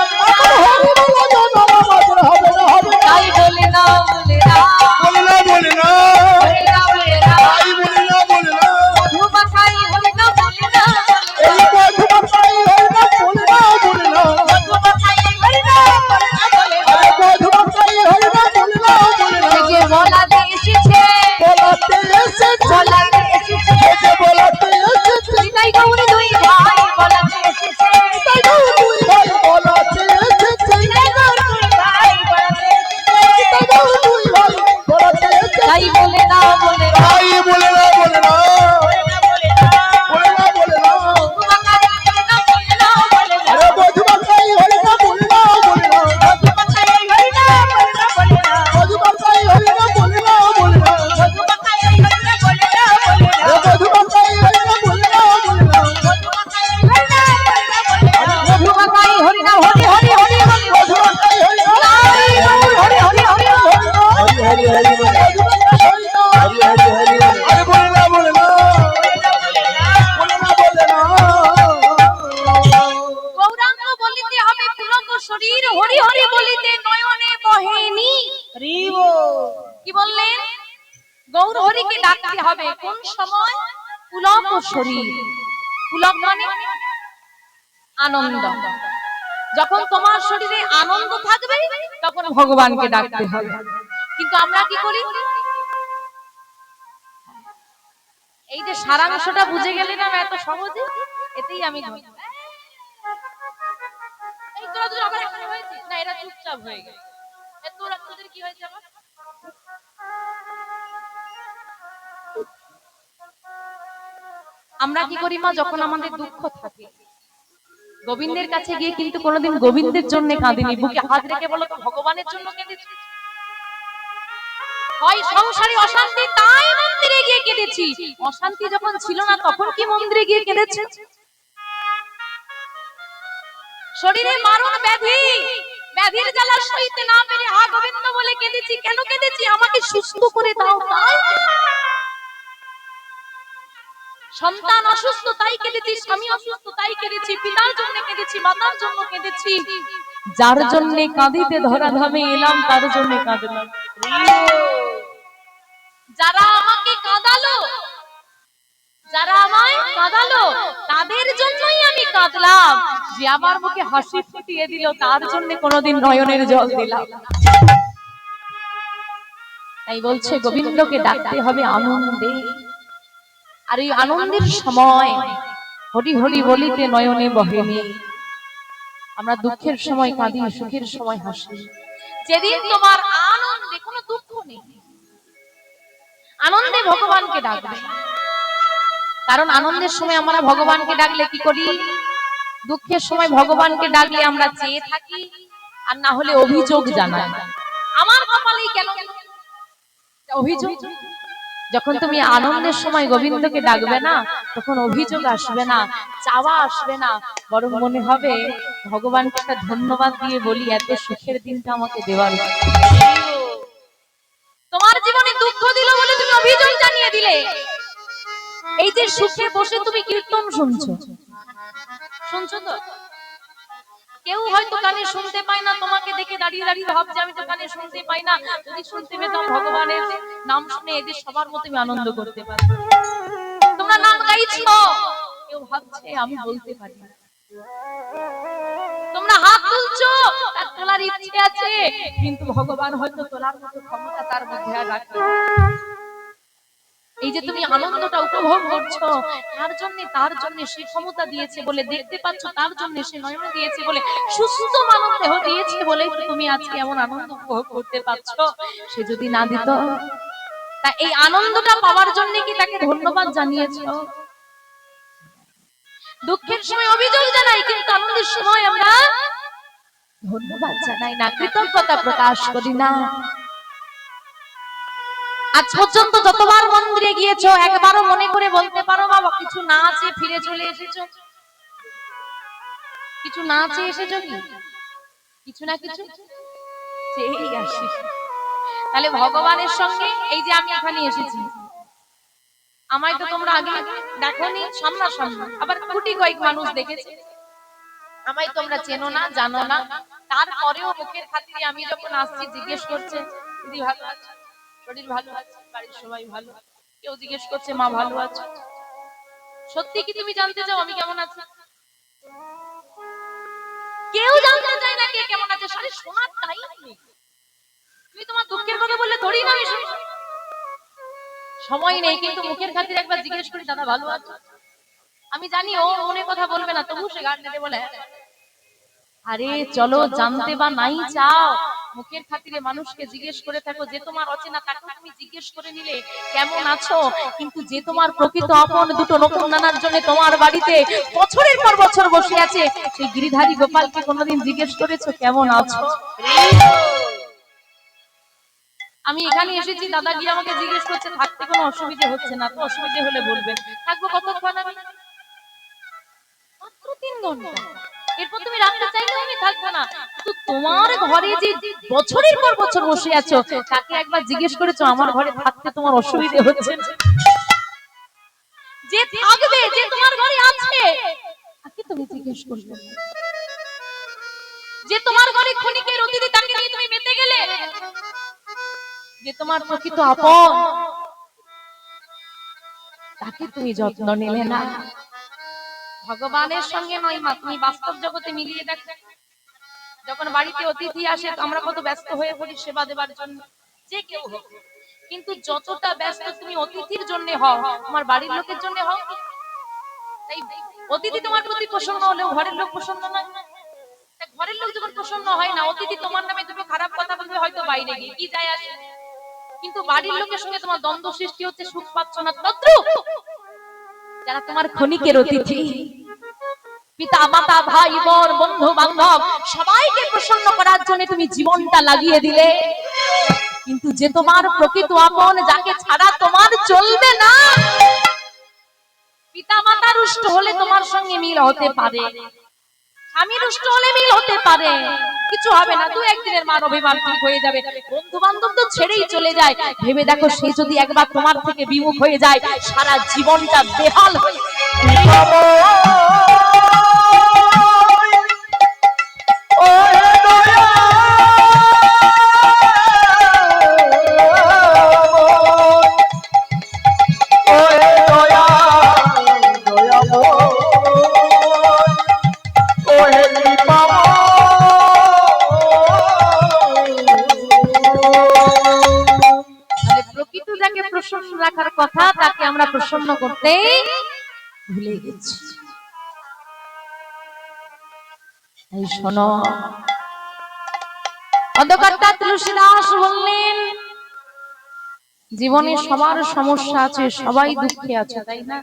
হবে না, হরি বলা জানো বাবা, হবে না, হবে না। তাই বলে না, বলে না, বলে না, বলে না, বলে না, বলে না, তাই বলে না, বলে না। মধুবাসাই বলে না, বলে না, এই মধুবাসাই হই না, বলে না, বলে না। মধুবাসাই বলে না, বলে না, বলে না। আরে মধুবাসাই হই না, বলে না, বলে না। এই যে বলাতে এসেছে, বলাতে এসেছে, বলাতে এসেছে, এই যে বলাতে এসেছে, নিতাই গৌর দুই ভাই বলাতে এসেছে, তাই তো দুই ভাই বলাতে এসেছে, নিতাই গৌর দুই ভাই বলাতে এসেছে, তাই তো দুই ভাই বলাতে এসেছে। তাই বলে না, বলে না, তাই বলে না, বলে না, বলে না, বলে না, বলে না, বলে না। আরে মধুবাসাই হই না, বলে না, বলে না। মধুবাসাই হই না, বলে না, বলে না। আরে মধুবাসাই হই না, বলে না, বলে না। মধুবাসাই হরি না, হরি হরি হরি হরি, মধুবাসাই হই না, হরি হরি হরি হরি। হরি হরি হরি বলে। হরি হরি হরি বলে। আরে বলে না, বলে না, বলে না, বলে না। গৌরাঙ্গ বলিতে হবে পুলক শরীর, হরি হরি বলিতে নয়নে বহেনি। কি বললেন? গৌর হরিকে ডাকতে হবে কোন সময়? পুলক শরীর। পুলক মানে আনন্দ। যখন তোমার শরীরে আনন্দ থাকবে, তখন ভগবানকে ডাকতে হবে। কিন্তু আমরা কি করি? এই যে সারাংশটা বুঝে গেলে না এত সহজে, এতেই আমি এই তোরা দুজন আবার এখানে হয়েছিস না, এরা চুপচাপ হয়ে গেছে। তোরা তোদের কি হয়েছে আবার? আমরা কি করি মা, যখন আমাদের দুঃখ থাকে, গোবিন্দের কাছে গিয়ে কিন্তু কোনোদিন গোবিন্দের জন্য কাঁদিনি, বুকে হাত রেখে বলো তো ভগবানের জন্য কেঁদেছি। হয় সংসারে অশান্তি, তাই মন্দিরে গিয়ে কেঁদেছি। অশান্তি যখন ছিল না, তখন কি মন্দিরে গিয়ে কেঁদেছে? শরীরে মারণ ব্যাধি, ব্যাধির জ্বালা সইতে না পেরে হা গোবিন্দ বলে কেঁদেছি। কেন কেঁদেছি? আমাকে সুস্থ করে দাও তাই। সন্তান অসুস্থ তাই কেঁদেছি, স্বামী অসুস্থ তাই কেঁদেছি, পিতার জন্য কেঁদেছি, মাতার জন্য কেঁদেছি। যার জন্য কাঁদিতে ধরাধামে এলাম তার জন্য কাঁদলাম। যারা আমাকে কাঁদালো, যারা আমায় কাঁদালো তাদের জন্যই আমি কাঁদলাম। যে আমার মুখে হাসি ফুটিয়ে দিল তার জন্য কোনোদিন নয়নের জল দিলাম। তাই বলছে গোবিন্দকে ডাকতে হবে আনন্দে। আর এই আনন্দের সময় হরি হরি বলিতে নয়নে বহেনি। আমরা দুঃখের সময় কাঁদি, সুখের সময় হাসি। যেদিন তোমার আনন্দে কোনো দুঃখ নেই, আনন্দে ভগবানকে ডাকবে। কারণ আনন্দের সময় আমরা ভগবানকে ডাকলে কি করি? দুঃখের সময় ভগবানকে ডাকলে আমরা চেয়ে থাকি, আর না হলে অভিযোগ জানাই। আমার কপালেই কেন অভিযোগ? যখন তুমি আনন্দের সময় গোবিন্দকে ডাকবে না, তখন অভিযোগ আসবে না, চাওয়া আসবে না, বরং মনে হবে ভগবানকে একটা ধন্যবাদ দিয়ে বলি এত সুখের দিনটা আমাকে দেওয়ার। তোমার জীবনে দুঃখ দিল বলে তুমি অভিযোগ জানিয়ে দিলে। এই যে সুখে বসে তুমি কীর্তন শুনছো, শুনছো তো? কেউ হয়তো কানে শুনতে পায় না, তোমাকে দেখে দাঁড়িয়ে দাঁড়িয়ে ভাবছে আমি তো কানে শুনতে পাই না। যদি শুনতে পেতাম ভগবানের নাম শুনে এদের সবার মতো আমি আনন্দ করতে পারি। তোমরা নাম গাইছো, কেউ ভাবছে আমি বলতে পারি না। তোমরা হাত তুলছো, তার তোলার ইচ্ছে আছে, কিন্তু ভগবান হয়তো তোলার মতো ক্ষমতা তার মধ্যে আর রাখে। এই যে তুমি আনন্দটা উপভোগ করছো, তার জন্য সে ক্ষমতা দিয়েছে বলে, দেখতে পাচ্ছ তার জন্য সে নয়ন দিয়েছে বলে, সুস্থ মানব দেহ দিয়েছে বলে তুমি আজকে এমন আনন্দ উপভোগ করতে পারছো। সে যদি না দিত, তা এই আনন্দটা পাওয়ার জন্য কি তাকে ধন্যবাদ জানিয়েছো? দুঃখের সময় অভিযোগ জানাই, কিন্তু আনন্দের সময় আমরা ধন্যবাদ জানাই না, কৃতজ্ঞতা প্রকাশ করি না। আজ পর্যন্ত যতবার মন্দিরে গিয়েছো একবারও মনে করে বলতে পারো বাবা কিছু না চেয়ে ফিরে চলে এসেছো? কিছু না চেয়ে এসেছো কি? কিছু না কিছু চেয়েই আসি। তাহলে ভগবানের সঙ্গে এই যে আমি এখানে এসেছি, আমায় তো তোমরা আগে দেখোনি সামনাসামনি, আবার কোটি কয়েক মানুষ দেখেছে, আমায় তোমরা চেনো না, জানো না। তারপরেও মুখের খাতিরে আমি যখন আসছি জিজ্ঞেস করছে দিদি ভালো আছে, শরীর ভালো আছে, বাড়ির সবাই ভালো, কেউ জিজ্ঞেস করছে মা ভালো আছে। সত্যি কি তুমি জানতে চাও আমি কেমন আছি? কেউ জানতে চায় না কে কেমন আছে। সারি শোনার টাইম নেই। তুমি তোমার দুঃখের কথা বললে ধরি না আমি শুনি, সময় নেই, কিন্তু মুখের খাতিরে একবার জিজ্ঞেস করি দাদা ভালো আছে। আমি জানি ও মনে কথা বলবে না, তবু সে গান দিতে বলে আরে চলো জানতে বা নাই চাও, মুখের খাতিরে মানুষকে জিজ্ঞেস করে থাকো। যে তোমার অচেনা তাকে তুমি জিজ্ঞেস করে নিলে কেমন আছো, কিন্তু যে তোমার প্রকৃত আপন দুটো নতুন নানার জন্য তোমার বাড়িতে বছরের পর বছর বসে আছে, সেই গিরিধারী গোপালকে কোনোদিন জিজ্ঞেস করেছো কেমন আছো? আমি এখানে এসেছি, দাদা গিয়ে আমাকে জিজ্ঞেস করছে থাকতে কোনো অসুবিধা হচ্ছে না তো? অসুবিধা হলে বলবেন। থাকবো কতক্ষণ? আমি মাত্র 3 ঘন্টা, এরপর তুমি রাখতে চাইলেও আমি থাকবো না। কিন্তু তোমার ঘরে যে বছরের পর বছর বসে আছো, তাকে একবার জিজ্ঞেস করেছো আমার ঘরে থাকতে তোমার অসুবিধা হচ্ছে? যে থাকবে, যে তোমার ঘরে আছে, তাকে তুমি জিজ্ঞেস করবে। যে তোমার ঘরে ক্ষণিকের অতিথি, তাকে নিয়ে তুমি মেতে গেলে। যে তোমার প্রকৃত আপন, তাকে তুমি যত্ন নিলে না। ভগবানের সঙ্গে নয় মা, তুমি বাস্তব জগতে মিলিয়ে দেখো। যখন বাড়িতে অতিথি আসে আমরা কত ব্যস্ত হয়ে পড়ি সেবা দেবার জন্য, যে কেউ হোক, কিন্তু যতটা ব্যস্ত তুমি অতিথির জন্য হও, তোমার বাড়ির লোকের জন্য হও। তাই অতিথি তোমার প্রতি প্রসন্ন হলেও ঘরের লোক প্রসন্ন নয়। ঘরের লোক যখন প্রসন্ন হয় না, অতিথি তোমার নামে দুটো খারাপ কথা বলবে হয়তো বাইরে গিয়ে, কি যায় আসে, কিন্তু বাড়ির লোকের সঙ্গে তোমার দ্বন্দ্ব সৃষ্টি হচ্ছে, সুখ পাচ্ছ না। তদ্রূপ যারা তোমার ক্ষণিকের অতিথি, পিতা মাতা ভাই বোন বন্ধু বান্ধব সবাইকে প্রসন্ন করার জন্য তুমি জীবনটা লাগিয়ে দিলে, কিন্তু যে তোমার প্রকৃত আপন, যাকে ছাড়া তোমার চলবে না, পিতা মাতা রুষ্ট হলে তোমার সঙ্গে মিল হতে পারে, আমি দুষ্ট হলে মিল হতে পারে, কিছু হবে না, দু একদিনের মান অভিমান ঠিক হয়ে যাবে। বন্ধু বান্ধব তো ছেড়েই চলে যায়, ভেবে দেখো সে যদি একবার তোমার থেকে বিমুখ হয়ে যায়, সারা জীবনটা বেহাল হয়ে প্রসন্ন রাখার কথা, তাকে আমরা প্রসন্ন করতে ভুলে গেছি। এই শোনো, অন্ধকারটা তুলসীদাস বললেন জীবনে সবার সমস্যা আছে, সবাই দুঃখে আছে, তাই না?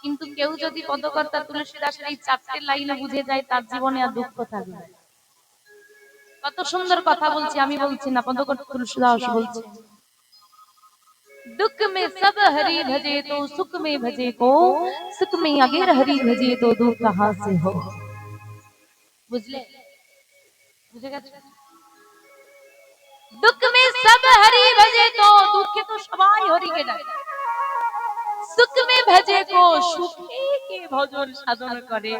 কিন্তু কেউ যদি পদকর্তা তুলসীদাসের এই 4টে লাইনে বুঝে যায়, তার জীবনে আর দুঃখ থাকবে না। কত সুন্দর কথা বলছি, আমি বলছি না, পদকর্তা তুলসীদাস বলছে, दुख में सब हरि भजे तो सुख में भजे को, सुख में अगर हरि भजे तो दुख कहां से हो। बुझले? बुझे गए? दुख में सब हरि भजे तो, दुखे तो सबाई हरि के डाके, सुख में भजे को सुखे के भजन साधन करे,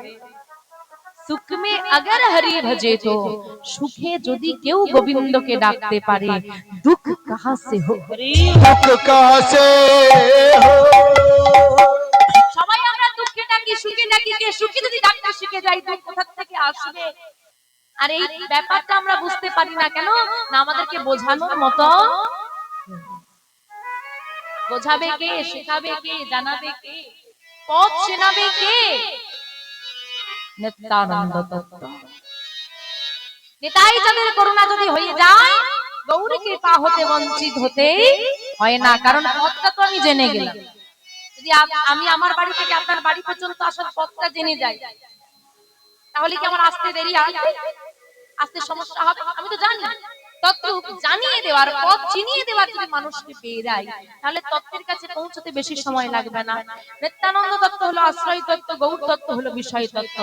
सुख में अगर हरि भजे तो, सुखे यदि केउ गोविंद के डाकते पारे, दुख कहां से हो, दुख कहां से हो। সবাই আমরা দুঃখে ডাকি, সুখে ডাকি, কে সুখে যদি ডাকতে শিখে যাই, দুঃখ কোথা থেকে আসবে? আর এই ব্যাপারটা আমরা বুঝতে পারি না কেন? না আমাদেরকে বোঝানোর মতো, বোঝাবে কে, শেখাবে কে, জানাবে কে, পথ চেনাবে কে? নিত্যানন্দ তত্ত্ব। নিতাই যাদের করুণা যদি হয়ে যায়, গৌর কৃপা হতে বঞ্চিত হতে হয় না, কারণ পথটা তো আমি জেনে গেলাম। যদি আমি আমার বাড়ি থেকে আপনার বাড়ি পর্যন্ত আসার পথটা জেনে যাই, তাহলে কি আমার আসতে দেরি হয়, আসতে সমস্যা হবে? আমি তো জানি। তত্ত্ব জানিয়ে দেওয়ার, পথ চিনিয়ে দেওয়ার যদি মানুষকে পেয়ে যায়, তাহলে তত্ত্বের কাছে পৌঁছতে বেশি সময় লাগবে না। নিত্যানন্দ তত্ত্ব হলো আশ্রয় তত্ত্ব, গৌর তত্ত্ব হলো বিষয় তত্ত্ব।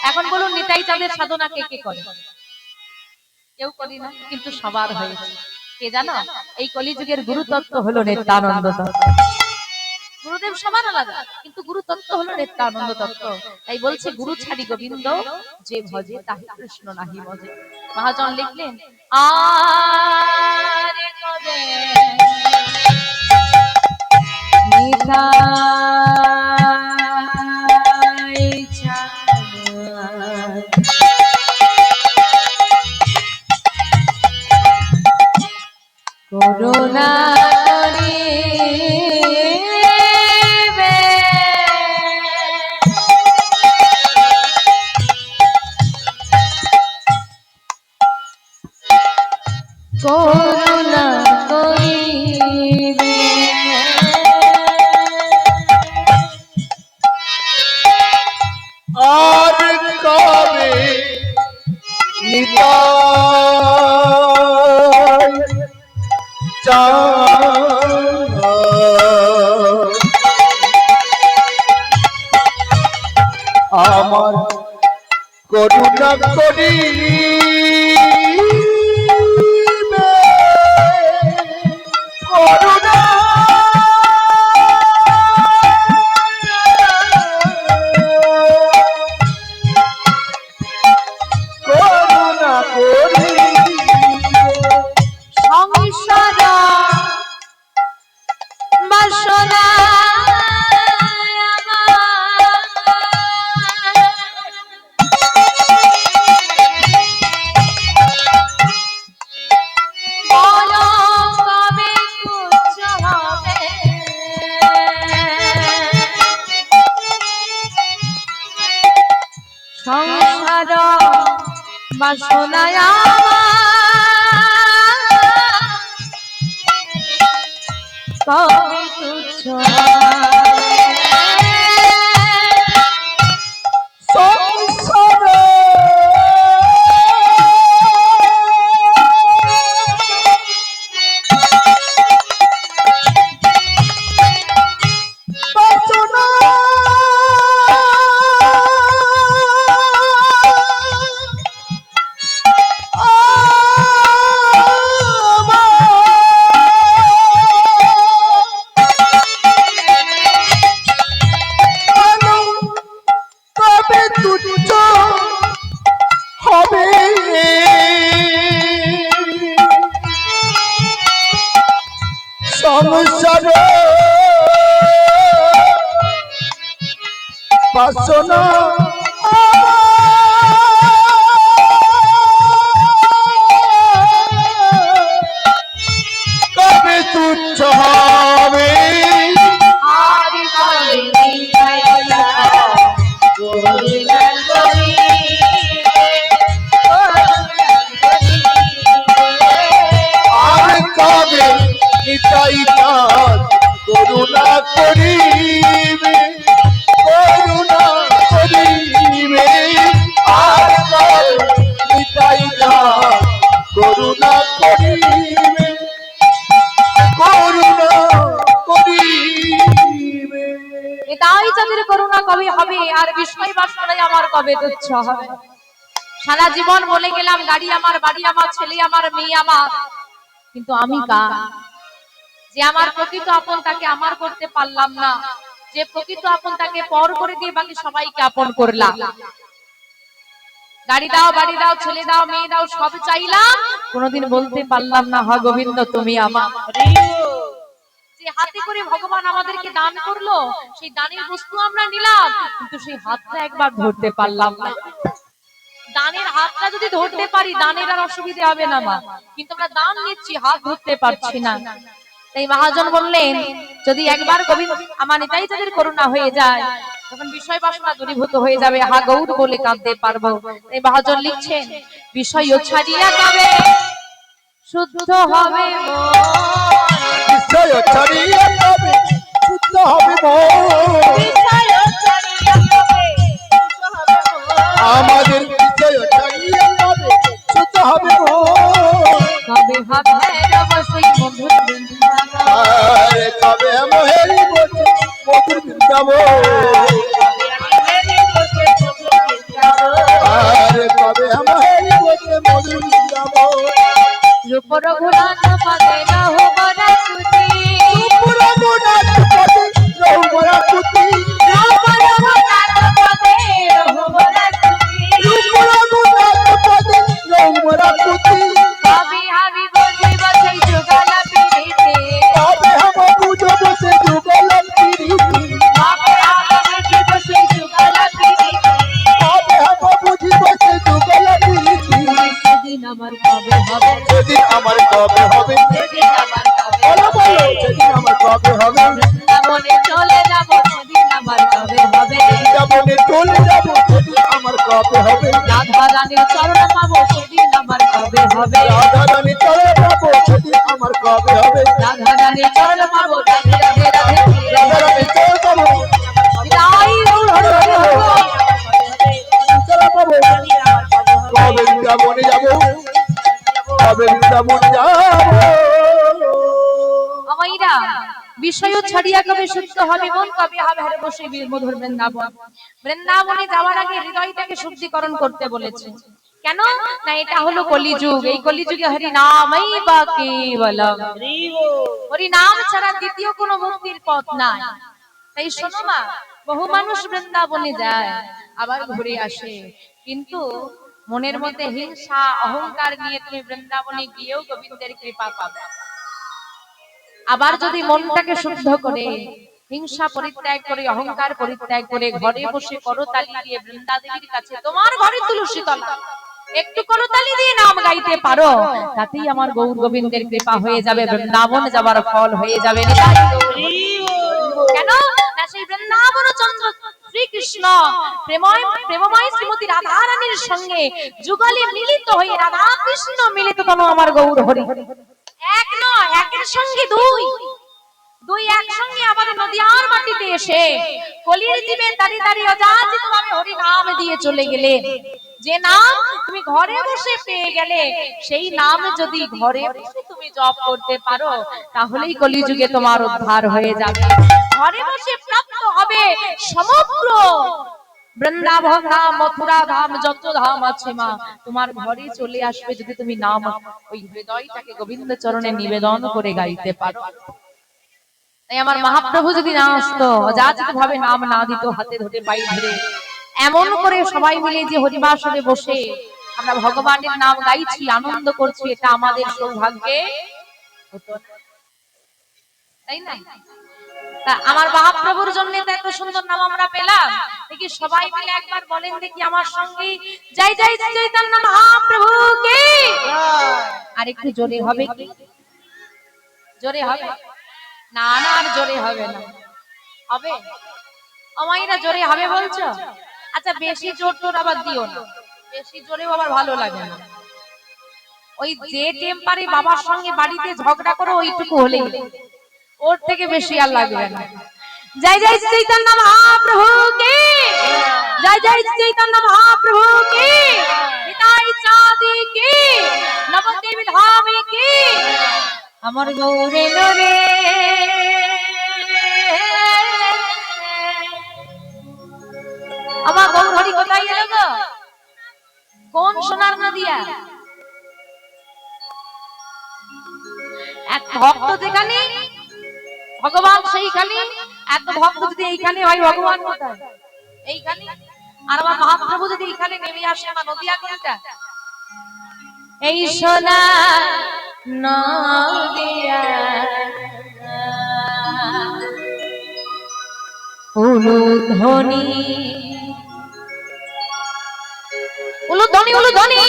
এখন বলুন, নিতাই চাঁদের সাধনা কে কে করে? কেউ করি না, কিন্তু সবার হয়েছে। কে জানো? এই কলিযুগের গুরু তত্ত্ব হলো নিত্যানন্দ তত্ত্ব। গুরুদেব সবার আলাদা, কিন্তু গুরু তত্ত্ব হলো নিত্যানন্দ তত্ত্ব। তাই বলছে, গুরু ছাড়ি গোবিন্দ যে ভজে, তাহে কৃষ্ণ নাহি ভজে। মহাজন লিখলেন, আর কবে নিতাই চাঁদ করুণা করুণা করিবে, আর কবে নিতাই চাঁদ আমার করুণা করি করুণা করুণা করি সংসার বাসনা সংসার বাসনায় কবে তুচ্ছ তুচ্ছ হবে সংসার বাসনা কবে তুচ্ছ হবে আর কবে নিতাই চাঁদ করুণা করিবে করুণা করিবে আর কবে নিতাই চাঁদ করুণা করিবে করুণা করিবে। এটাই যাদের করুণা কবে হবে আর বিষয় বাসনায় আমার কবে তুচ্ছ হবে। সারা জীবন বলে গেলাম গাড়ি আমার, বাড়ি আমার, ছেলে আমার, মেয়ে আমার, কিন্তু আমি কার? যে আমার প্রকৃত আপন তাকে আমার করতে পারলাম না, যে প্রকৃত আপন তাকে পর করে দিয়ে বাকি সবাইকে আপন করলাম। গাড়ি দাও, বাড়ি দাও, ছেলে দাও, মেয়ে দাও, সব চাইলাম, কোনোদিন বলতে পারলাম না হ গোবিন্দ তুমি আমার। যে হাতে করে ভগবান আমাদেরকে দান করলো, সেই দানের বস্তু আমরা নিলাম, কিন্তু সেই হাতটা একবার ধরতে পারলাম না। দানের হাতটা যদি ধরতে পারি দানের আর অসুবিধা হবে না মা, কিন্তু আমরা দান নিচ্ছি হাত ধরতে পারছি না। তাই মহাজন বললেন যদি একবার গোবিন্দ আমার নিতাই যাদের করুণা হয়ে যায় তখন বিষয় বাসনা দূরীভূত হয়ে যাবে, হা গৌর বলে কাঁদতে পারবো। তাই মহাজন লিখছেন বিষয় ছাড়িয়া যাবে শুদ্ধ হবে বিষয় ছাড়িয়া যাবে শুদ্ধ হবে আমাদের বিষয় ছাড়িয়া যাবে শুদ্ধ হবে কবে হবে অবশ্যই মধুর আর কবে মোহেরি বসে মধুর বৃন্দাবন আর কবে মোহেরি বসে মধুর বৃন্দাবন রূপ রঘুনাথ পদে রঘুবরা তুতি রূপ রঘুনাথ পদে রঘুবরা তুতি রূপ রঘুনাথ পদে রঘুবরা তুতি রূপ রঘুনাথ পদে রঘুবরা তুতি কবি হাবি বসে বসে যুগল পিরিতে কবে हम বুঝো বসে যুগল পিরিতি কবি হাবি বসে যুগল পিরিতে কবে हम বুঝি বসে যুগল পিরিতি সেদিন আমার কবে হবে সেদিন আমার কবে হবে সেদিন আমার কবে বলো বলো সেদিন আমার কবে হবে বৃন্দাবনে চলে যাব সেদিন আমার কবে হবে বৃন্দাবনে চলে যাব সেদিন আমার কবে হবে রাধা রানীর চরণ পাবো সেদিন আমার কবে হবে রাধা রানী চলে যাব সেদিন আমার কবে হবে রাধা রানীর চরণ পাবো রাধে রাধে রাধে রাধা রানী চলে যাব বিদায় গৌর হরি হরি হরি। চলে পাবো কবে বৃন্দাবনে যাব কবে বৃন্দাবনে যাব আমাইরা বিষয় ছাড়িয়া কবে শুদ্ধ হবে মন কবে হবে হরে বসে মধুর বৃন্দাবন। বৃন্দাবনে যাওয়ার আগে হৃদয়টাকে শুদ্ধিকরণ করতে বলেছে। কেন না এটা হলো কলিযুগ, এই কলিযুগে হরি নামই বা কেবলম, হরি নাম ছাড়া দ্বিতীয় কোনো মুক্তির পথ নাই। তাই শোনো মা, বহু মানুষ বৃন্দাবনে যায় আবার ঘুরে আসে, কিন্তু মনের মধ্যে হিংসা অহংকার নিয়ে তুমি বৃন্দাবনে গিয়েও গোবিন্দের কৃপা পাবে। আবার যদি মনটাকে শুদ্ধ করে হিংসা পরিত্যাগ করে অহংকার পরিত্যাগ করে ঘরে বসে করতালি দিয়ে বৃন্দা দেবীর কাছে তোমার ঘরে তুলসী তলা একটু করতালি দিয়ে নাম গাইতে পারো, তাতেই আমার গৌর গোবিন্দের কৃপা হয়ে যাবে, বৃন্দাবন যাবার ফল হয়ে যাবে। কেন না সেই বৃন্দাবন চন্দ্র শ্রীকৃষ্ণ প্রেমময় শ্রীমতী রাধা রানীর সঙ্গে যুগলে মিলিত হয়ে রাধা কৃষ্ণ মিলিত তনু আমার গৌর হরি। এক নয়, একের সঙ্গে দুই, দুই একসঙ্গে আমাদের নদিয়ার মাটিতে এসে কলির জীবে দাঁড়িয়ে দাঁড়িয়ে অযাচিত ভাবে হরি নাম দিয়ে চলে গেলে। যে নাম তুমি ঘরে বসে পেয়ে গেলে, সেই নাম যদি ঘরে বসে তুমি জপ করতে পারো, তাহলেই কলিযুগে তোমার উদ্ধার হয়ে যাবে। ঘরে বসে প্রাপ্ত হবে সমগ্র বৃন্দাবন ধাম, মথুরা ধাম, যত ধাম আছে মা, তোমার ঘরে চলে আসবে যদি তুমি নাম ওই হৃদয়টাকে গোবিন্দ চরণে নিবেদন করে গাইতে পারো। তাই আমার মহাপ্রভু যদি না আসতো, অযাচিত ভাবে নাম না দিত, হাতে ধরে পাই ধরে এমন করে সবাই মিলে যে হরিবাসরে বসে আমরা ভগবানের নাম গাইছি, আনন্দ করছি, এটা আমাদের সৌভাগ্যে হতো না, তাই না? তা আমার মহাপ্রভুর জন্য তো এত সুন্দর নাম আমরা পেলাম, দেখি সবাই মিলে একবার বলেন দেখি আমার সঙ্গে, জয় জয় চৈতন্য মহাপ্রভু কি। আর একটু জোরে হবে কি? জোরে হবে না? না আর জোরে হবে না, হবে? আমাইরা জোরে হবে বলছো? আচ্ছা বেশি জোর টোর আবার দিও না, বেশি জোরেও আবার ভালো লাগে না। ওই যে টেম্পারে বাবার সঙ্গে বাড়িতে ঝগড়া করো ওইটুকু হলেই, ওর থেকে বেশি আর লাগবে না। জয় জয় চৈতন্য মহাপ্রভু কি, জয় জয় চৈতন্য মহাপ্রভু কি, নিতাই চাঁদি কি, নবদ্বীপ ধামে কি, আমার গৌরে রে। আমার গৌর হরি কোথায় গেল গো? কোন সোনার নদিয়া? এক ভক্ত যেখানে ভগবান সেইখানে, এত ভক্ত যদি এইখানে হয় ভগবান কোথায়? এইখানে। আর আমার মহাপ্রভু যদি এইখানে নেমে আসে, আমার নদিয়া কোনটা? এই সোনা নদিয়া উলুধ্বনি, উলুধ্বনি, উলুধ্বনি,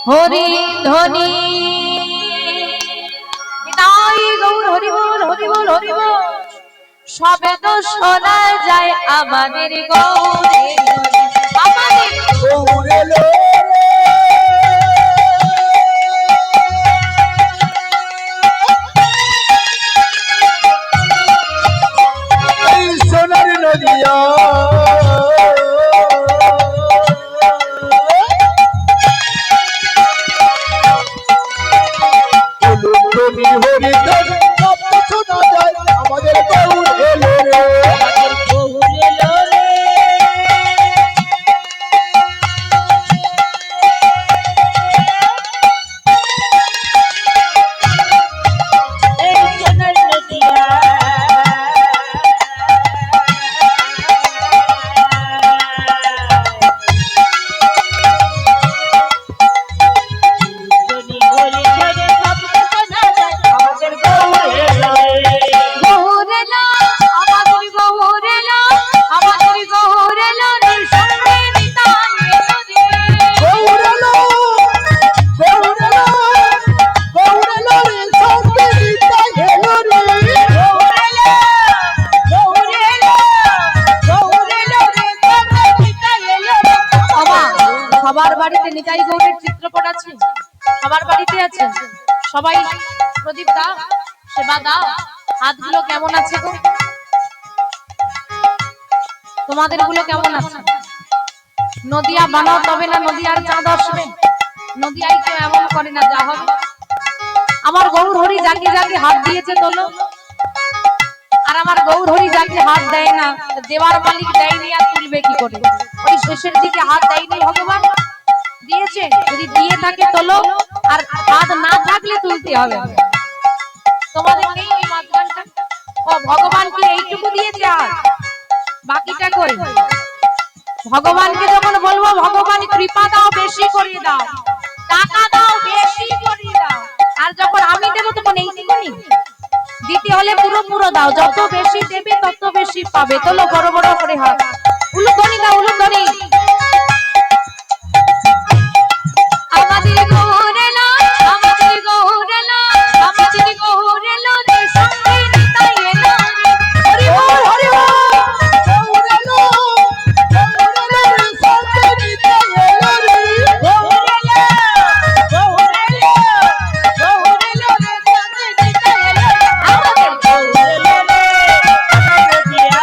হরি ধ্বনি, নিতাই গৌর হরি বল, হরি বল, হরি বল। সবে তো শোনা যায় আমাদের গৌরে, আমাদের গৌরে লো এই সোনার নদিয়া, হরি হরি সব শোনা যায় আমাদের গৌর এলো রে, আমাদের গৌর এলো রে। এই সোনার নদিয়া সবার বাড়িতে নিতাই গৌরের চিত্রপট আছে, সবার বাড়িতে আছে। সবাই প্রদীপ দাও, সেবা দাও। হাতগুলো কেমন আছে গো? তোমাদের গুলো কেমন আছে? নদিয়া বানাও তবে না নদিয়ার চাঁদ আসবে। নদিয়ায় কেউ এমন করে না, যা হবে। আমার গৌর হরি যাকে যাকে হাত দিয়েছে তোলো, আর আমার গৌর হরি যাকে হাত দেয় না, দেওয়ার মালিক দেয়নি আর তুলবে কি করে? ওই শেষের দিকে হাত দেয়নি ভগবান, দিয়েছে। যদি দিয়ে থাকে তোলো, আর হাত না থাকলে তুলতে হবে। তোমাদের নেই এই মাঝখানটা? ও ভগবান কি এইটুকু দিয়েছে আর বাকিটা কই? ভগবানকে যখন বলবো ভগবান কৃপা দাও, বেশি করে দাও, টাকা দাও, বেশি করে দাও, আর যখন আমি দেবো তখন এইটুকুনি দিতে হলে পুরো পুরো দাও। যত বেশি দেবে তত বেশি পাবে। তোলো বড় বড় করে হাত, উলুধ্বনি দাও, উলুধ্বনি। আমাদের গৌরে লো, আমাদের গৌরে লো, আমাদের গৌরে লো রে, সঙ্গে নিতাই এলো রে। হরি বল, হরি বল। গৌরে লো, গৌরে লো রে, সঙ্গে নিতাই এলো রে। গৌরে লো, গৌরে লো, গৌরে লো রে, সঙ্গে নিতাই এলো রে। আমাদের গৌরে লো রে, আমাদের দিয়া,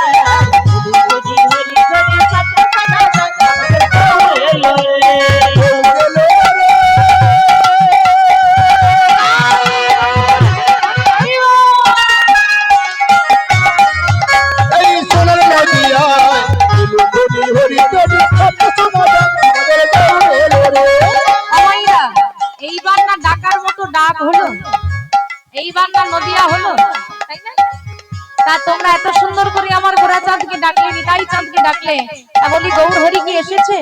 হরি হরি হরি সত্য সদা সদা, আমাদের গৌরে লো রে। গৌরে লো রে। এই সোনার নদিয়া হরি হরি হরি সব শোনা যায় আমাদের গৌর এলো রে। আমাইরা এইবার না ডাকার মতো ডাক হলো, এইবার না নদিয়া হলো, তাই না? তা তোমরা এত সুন্দর করে আমার গোরাচাঁদকে ডাকলে, নিতাই চাঁদকে ডাকলে, তা বলি গৌর হরি কি এসেছে?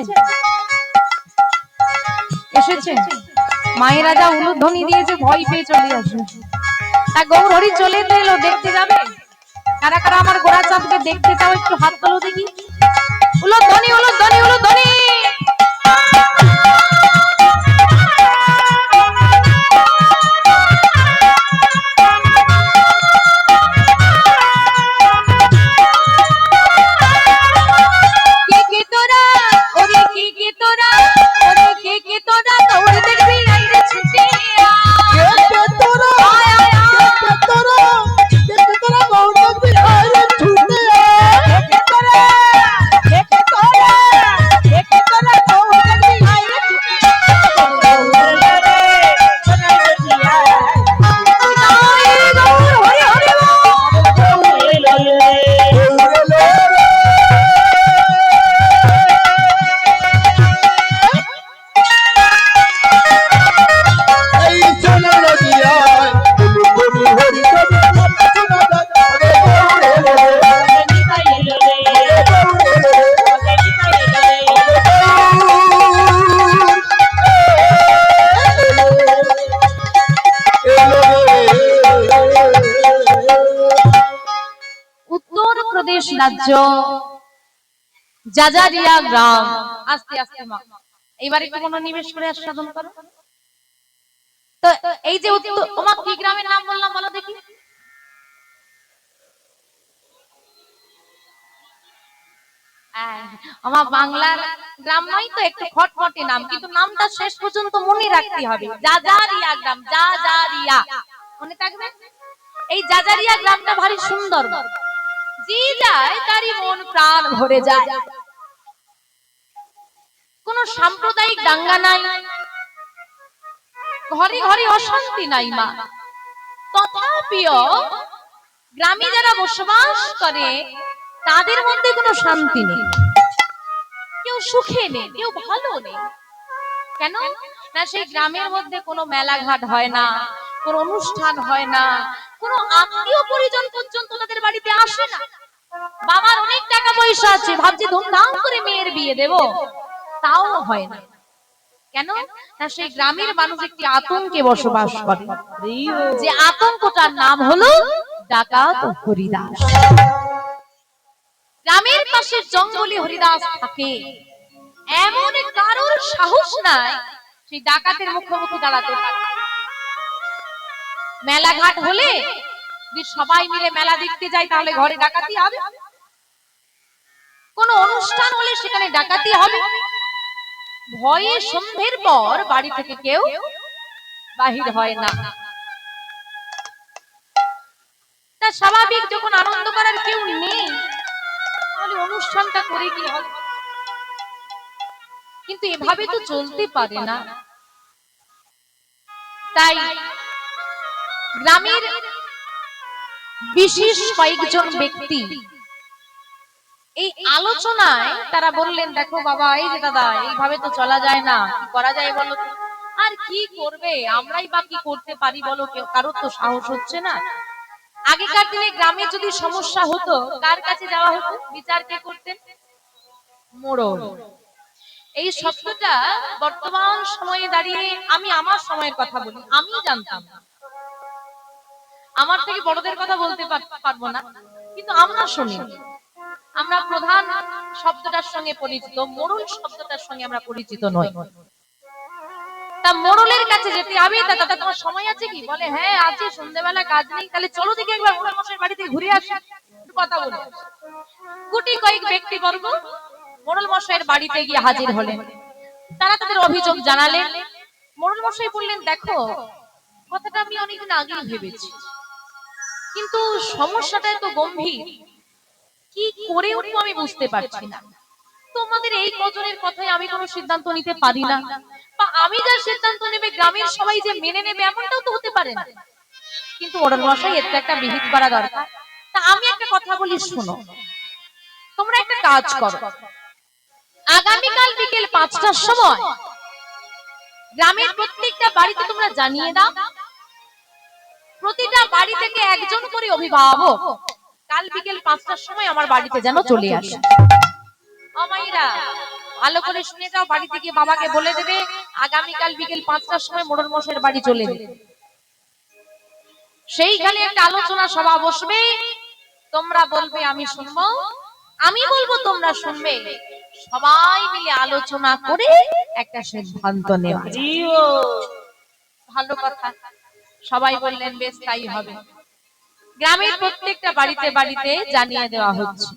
এসেছে? মায়েরা যা উলুধ্বনি দিয়েছে ভয় পেয়ে চলে আসে। তা গৌর হরি চলে তো এলো, দেখতে যাবে? কারা কারা আমার গোরা চাঁদকে দেখতে চাও একটু হাত তোলো দেখি। উলুধ্বনি উলুধ্বনি উলুধ্বনি। রাজ্য জাজারিয়া গ্রাম। আস্তে আস্তে মা এইবার একটু মনোনিবেশ করে আস্বাদন করো। তো এই যে ওমা কি গ্রামের নাম বললাম বলো দেখি? আমার বাংলার গ্রাম নয় তো, একটু খটখটে নাম, কিন্তু নামটা শেষ পর্যন্ত মনে রাখতে হবে। জাজারিয়া গ্রাম, জাজারিয়া মনে থাকবে। এই জাজারিয়া গ্রামটা ভারী সুন্দর, যে যায় তারই মন প্রাণ ভরে যায়। কোন সাম্প্রদায়িক দাঙ্গা নাই, ঘরে ঘরে অশান্তি নাই মা। তথাপিও গ্রামে যারা বসবাস করে তাদের মধ্যে কোনো শান্তি নেই, কেউ সুখে নেই, কেউ ভালো নেই। কেন না, সেই গ্রামের মধ্যে কোনো মেলাঘাট হয় না, কোনো অনুষ্ঠান হয় না, কোনো আত্মীয় পরিজন পর্যন্ত তাদের বাড়িতে আসে না। বাবার অনেক টাকা পয়সা আছে, ভাবছি ধুমধাম করে মেয়ের বিয়ে দেব, তাও হয় না। কেন না, সেই গ্রামের মানুষ একটি আতঙ্কে বসবাস করে, যে আতঙ্কটার নাম হলো ডাকাত হরিদাস। গ্রামের পাশে জঙ্গলে হরিদাস থাকে, এমন কারোর সাহস নাই সেই ডাকাতের মুখোমুখি দাঁড়াতে পারে। মেলাঘাট হলে যদি সবাই মিলে মেলা দেখতে যায় তাহলে ঘরে ডাকাতি হবে, কোন অনুষ্ঠান হলে সেখানে ডাকাতি হবে। ভয়ে সন্ধ্যের পর বাড়ি থেকে কেউ বাহির হয় না। তা স্বাভাবিক, যখন আনন্দ করার কেউ নেই তাহলে অনুষ্ঠানটা করে কি হবে? কিন্তু এভাবে তো চলতে পারে না। তাই গ্রামের বিশেষ কয়েকজন ব্যক্তি এই আলোচনায় তারা বললেন, দেখো বাবা, এই যে দাদা, এইভাবে তো চলা যায় না, কি করা যায় বলো? আর কি করবে, আমরাই বা কি করতে পারি বলো? কেউ কারোর তো সাহস হচ্ছে না। আগেকার দিনে গ্রামে যদি সমস্যা হতো কার কাছে যাওয়া হতো? বিচার কে করতেন? মোড়ল। এই শব্দটা বর্তমান সময়ে দাঁড়িয়ে, আমি আমার সময়ের কথা বলি, আমি জানতাম না, আমার থেকে বড়দের কথা বলতে পারবো না, কিন্তু আমরা শুনি, আমরা প্রধান শব্দটার সঙ্গে পরিচিত, মোড়ল শব্দটার সঙ্গে আমরা পরিচিত নই। তা মোড়লের কাছে যেতে হবে। দাদা, তোমার সময় আছে কি? বলে হ্যাঁ আছে, সন্ধ্যেবেলা কাজ নেই, তাহলে চলো দেখি একবার মোড়ল মশাইয়ের বাড়ি থেকে ঘুরে আসি, একটু কথা বলে। গুটি কয়েক ব্যক্তিবর্গ মোড়ল মশাইয়ের বাড়িতে গিয়ে হাজির হলেন। তারা তাদের অভিযোগ জানালেন। মোড়ল মশাই বললেন, দেখো, কথাটা আমি অনেকদিন আগেই ভেবেছি, কিন্তু সমস্যাটা এত গম্ভীর, কি করে উঠবো আমি বুঝতে পারছি না। তোমাদের এই কজনের কথায় আমি কোনো সিদ্ধান্ত নিতে পারি না, বা আমি যার সিদ্ধান্ত নেবে গ্রামের সবাই যে মেনে নেবে এমনটাও তো হতে পারে না। কিন্তু মোড়ল মশাই, এর তো একটা বিহিত করা দরকার। তা আমি একটা কথা বলি, শোনো, তোমরা একটা কাজ করো, আগামীকাল বিকেল 5টার সময় গ্রামের প্রত্যেকটা বাড়িতে তোমরা জানিয়ে দাও, প্রতিটা বাড়ি থেকে একজন করে অভিভাবক কাল বিকেল 5টার সময় আমার বাড়িতে যেন চলে আসে। ও মাইরা, ভালো করে শুনে যাও, বাড়িতে গিয়ে বাবাকে বলে দেবে আগামীকাল বিকেল 5টার সময় মোড়ল মশাইয়ের বাড়ি চলে যেতে। সেইখানে একটা আলোচনা সভা বসবে, তোমরা বলবে আমি শুনবো, আমি বলবো তোমরা শুনবে, সবাই মিলে আলোচনা করে একটা সিদ্ধান্ত নেওয়া। ভালো কথা। সবাই বললেন বেশ তাই হবে। গ্রামের প্রত্যেকটা বাড়িতে বাড়িতে জানিয়ে দেওয়া হচ্ছে।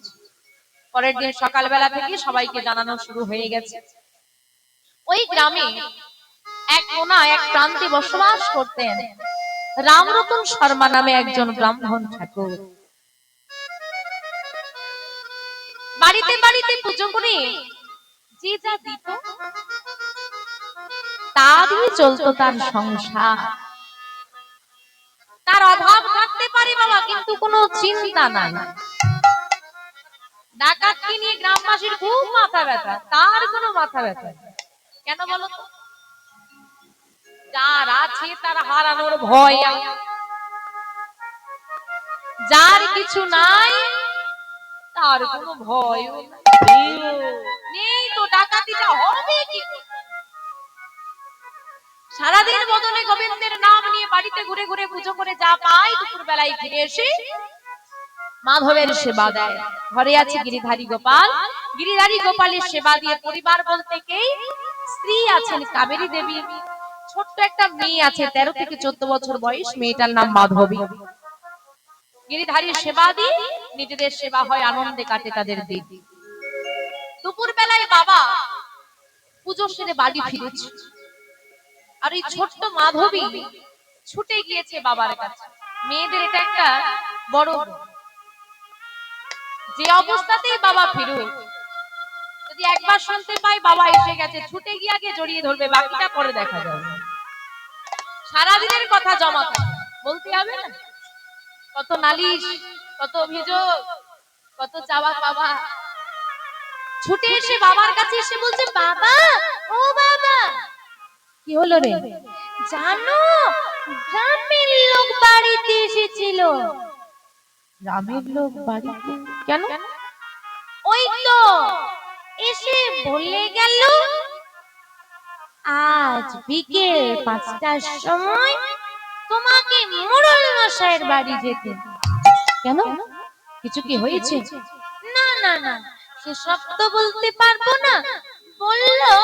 পরের দিন সকালবেলা থেকে সবাইকে জানানো শুরু হয়ে গেছে। ওই গ্রামে এক কোনা এক প্রান্তে বসবাস করতেন রামরতন শর্মা নামে একজন ব্রাহ্মণ ঠাকুর। বাড়িতে বাড়িতে পুজো করে যে যা দিত তা দিয়ে চলতো তার সংসার। তার অভাব থাকতে পারে বাবা, কিন্তু কোনো চিন্তা নাই। ডাকাতকে নিয়ে গ্রামবাসীর খুব মাথা ব্যথা, তার কোনো মাথা ব্যথা কেন বলো তো? যার আছে তার হারানোর ভয়, যার কিছু নাই তার কোনো ভয় নেই। তো ডাকাতিটা হবে কি? সারাদিন বদলে গোবিন্দের নাম নিয়ে বাড়িতে ঘুরে ঘুরে পুজো করে যা পায় দুপুর বেলায় ফিরে এসে মাধবের সেবা দেয়। ঘরে আছে গিরিধারী গোপাল, গিরিধারী গোপালের সেবা দিয়ে পরিবার বলতে কেই, স্ত্রী আছেন কাবেরী দেবী, ছোট্ট একটা মেয়ে আছে 13 থেকে 14 বছর বয়স, মেয়েটার নাম মাধবী। গিরিধারীর সেবা দিয়ে নিজেদের সেবা হয়, আনন্দে কাটে তাদের দিন। দুপুর বেলায় বাবা পুজো সেরে বাড়ি ফিরেছে, আর এই ছোট্ট মাধবী ছুটে গিয়েছে বাবার কাছে। মেয়েদের এটা একটা বড়, যে অবস্থাতেই বাবা ফিরুক, যদি একবার শুনতে পাই বাবা এসে গেছে, ছুটে গিয়ে আগে জড়িয়ে ধরবে, বাকিটা পরে দেখা যাবে। সারাদিনের কথা জমা থাকে, বলতে হবে না? কত নালিশ, কত অভিযোগ, কত চাওয়া পাওয়া। ছুটে এসে বাবার কাছে এসে বলছে, বাবা, ও বাবা। কি হলো রে? জানো গ্রামের লোক বাড়িতে এসেছিল। গ্রামের লোক বাড়িতে? কেন? ওই তো এসে বলে গেল আজ বিকেল 5টার সময় তোমাকে মোড়ল মশাইয়ের বাড়ি যেতে। কেন? কিছু কি হয়েছে? না না না, সেসব তো বলতে পারবো না। বললো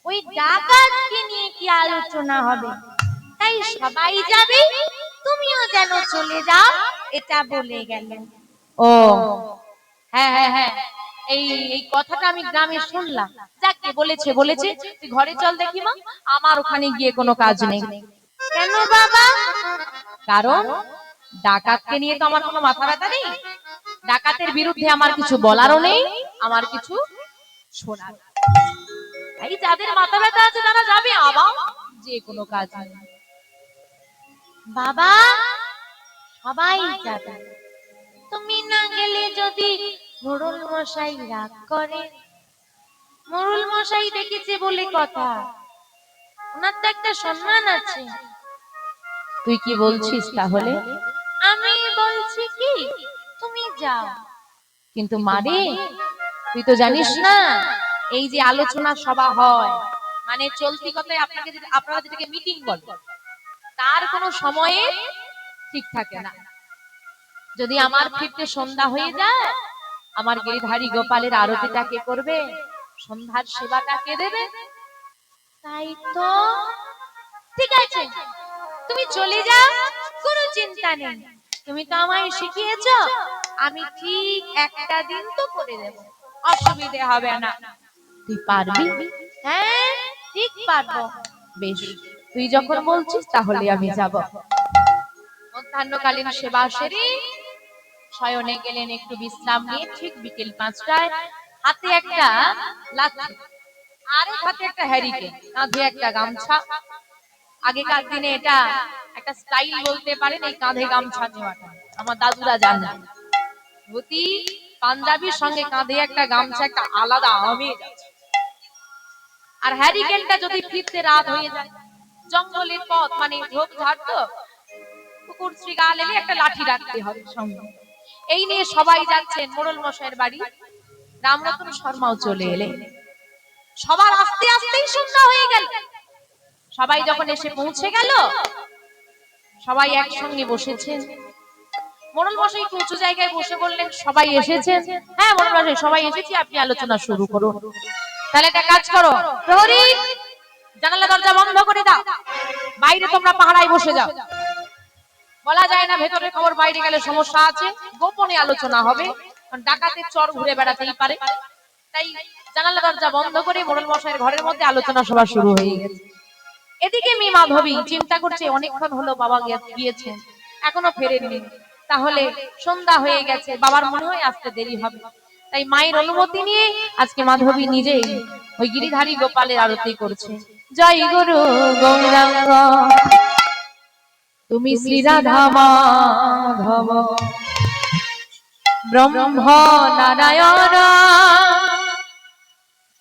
ওই ডাকাতকে নিয়ে কি আলোচনা হবে, তাই সবাই যাবে, তুমিও যেন চলে যাও, এটা বলে গেল। ও হ্যাঁ হ্যাঁ হ্যাঁ, এই এই কথাটা আমি গ্রামে শুনলাম। যাকে বলেছে বলেছে, তুই ঘরে চল দেখি মা, আমার ওখানে গিয়ে কোনো কাজ নেই। কেন বাবা? কারণ ডাকাতকে নিয়ে তো আমার কোনো মাথা ব্যথা নেই, ডাকাতের বিরুদ্ধে আমার কিছু বলারও নেই, আমার কিছু শোনার। এই যাদের মাথা ব্যথা আছে তারা যাবে, আবার যে কোনো কাজ নেই। বাবা সবাই যাবে, তুমি না গেলে যদি মোড়ল মশাই রাগ করে। মোড়ল মশাই ডেকেছে বলে কথা, ওনার তো একটা সম্মান আছে। তুই কি বলছিস তাহলে? আমি বলছি কি তুমি যাও। কিন্তু মারে, তুই তো জানিস না এই যে আলোচনা সভা হয়, মানে চলতি কথায় আপনারা যেটাকে মিটিং বলে, তার কোনো সময়ে ঠিক থাকে না। যদি আমার ফিরতে সন্ধ্যা হয়ে যায়, আমার গিরিধারী গোপালের আরতিটা কে করবে, সন্ধ্যার সেবাটা কে দেবে? তাই তো, ঠিক আছে তুমি চলে যাও, কোনো চিন্তা নেই। তুমি তো আমায় শিখিয়েছো, আমি ঠিক একটা দিন তো করে দেব, অসুবিধে হবে না। তুই পারবি? হ্যাঁ ঠিক পারবো। বেশ, তুই যখন বলছিস তাহলে আমি যাব। মধ্যাহ্নকালীন সেবা সেরে শয়নে গেলেন, একটু বিশ্রাম নিয়ে ঠিক বিকেল 5টায় হাতে একটা লাঠি, আরেক হাতে একটা হ্যারিকেন, কাঁধে একটা গামছা। আগেকার দিনে এটা একটা স্টাইল বলতে পারেন, এই কাঁধে গামছা নেওয়াটা আমার দাদুরা জানে। ধুতি পাঞ্জাবির সঙ্গে কাঁধে একটা গামছা, একটা আলাদা আমেজ আছে। আর হ্যারিকেনটা যদি ফিরতে রাত হয়ে যায়, জঙ্গলের পথ মানে ঝোপঝাড়, তো কুকুর শ্রীগাল এলে একটা লাঠি রাখতে হবে সঙ্গে। এই নিয়ে সবাই যাচ্ছেন মোড়ল মশাইয়ের বাড়ি। রামরতন শর্মাও চলে এলেন। সবার আস্তে আস্তেই সন্ধ্যা হয়ে গেল। সবাই যখন এসে পৌঁছে গেল, সবাই একসঙ্গে বসেছেন। মোড়ল মশাই একটু উঁচু জায়গায় বসে বললেন, সবাই এসেছেন? হ্যাঁ মোড়ল মশাই, সবাই এসেছি, আপনি আলোচনা শুরু করুন। তাহলে একটা কাজ করো, প্রহরী জানালা দরজা বন্ধ করে দাও, বাইরে তোমরা পাহারায় বসে যাও। বলা যায় না ভেতরের খবর বাইরে গেলে সমস্যা আছে, গোপনে আলোচনা হবে, কারণ ডাকাতের চর ঘুরে বেড়াতেই পারে। তাই জানালা দরজা বন্ধ করে মোড়ল মশাইয়ের ঘরের মধ্যে আলোচনা সভা শুরু হয়ে গেছে। এদিকে মেয়ে মাধবী চিন্তা করছে, অনেকক্ষণ হলো বাবা গিয়েছেন, এখনো ফেরেননি, তাহলে সন্ধ্যা হয়ে গেছে, বাবার মনে হয় আসতে দেরি হবে। তাই মায়ের অনুমতি নিয়ে আজকে মাধবী নিজেই ওই গিরিধারী গোপালের আরতি করছে। জয় গুরু গৌরাঙ্গ তুমি শ্রী রাধা মাধব ব্রহ্ম নারায়ণ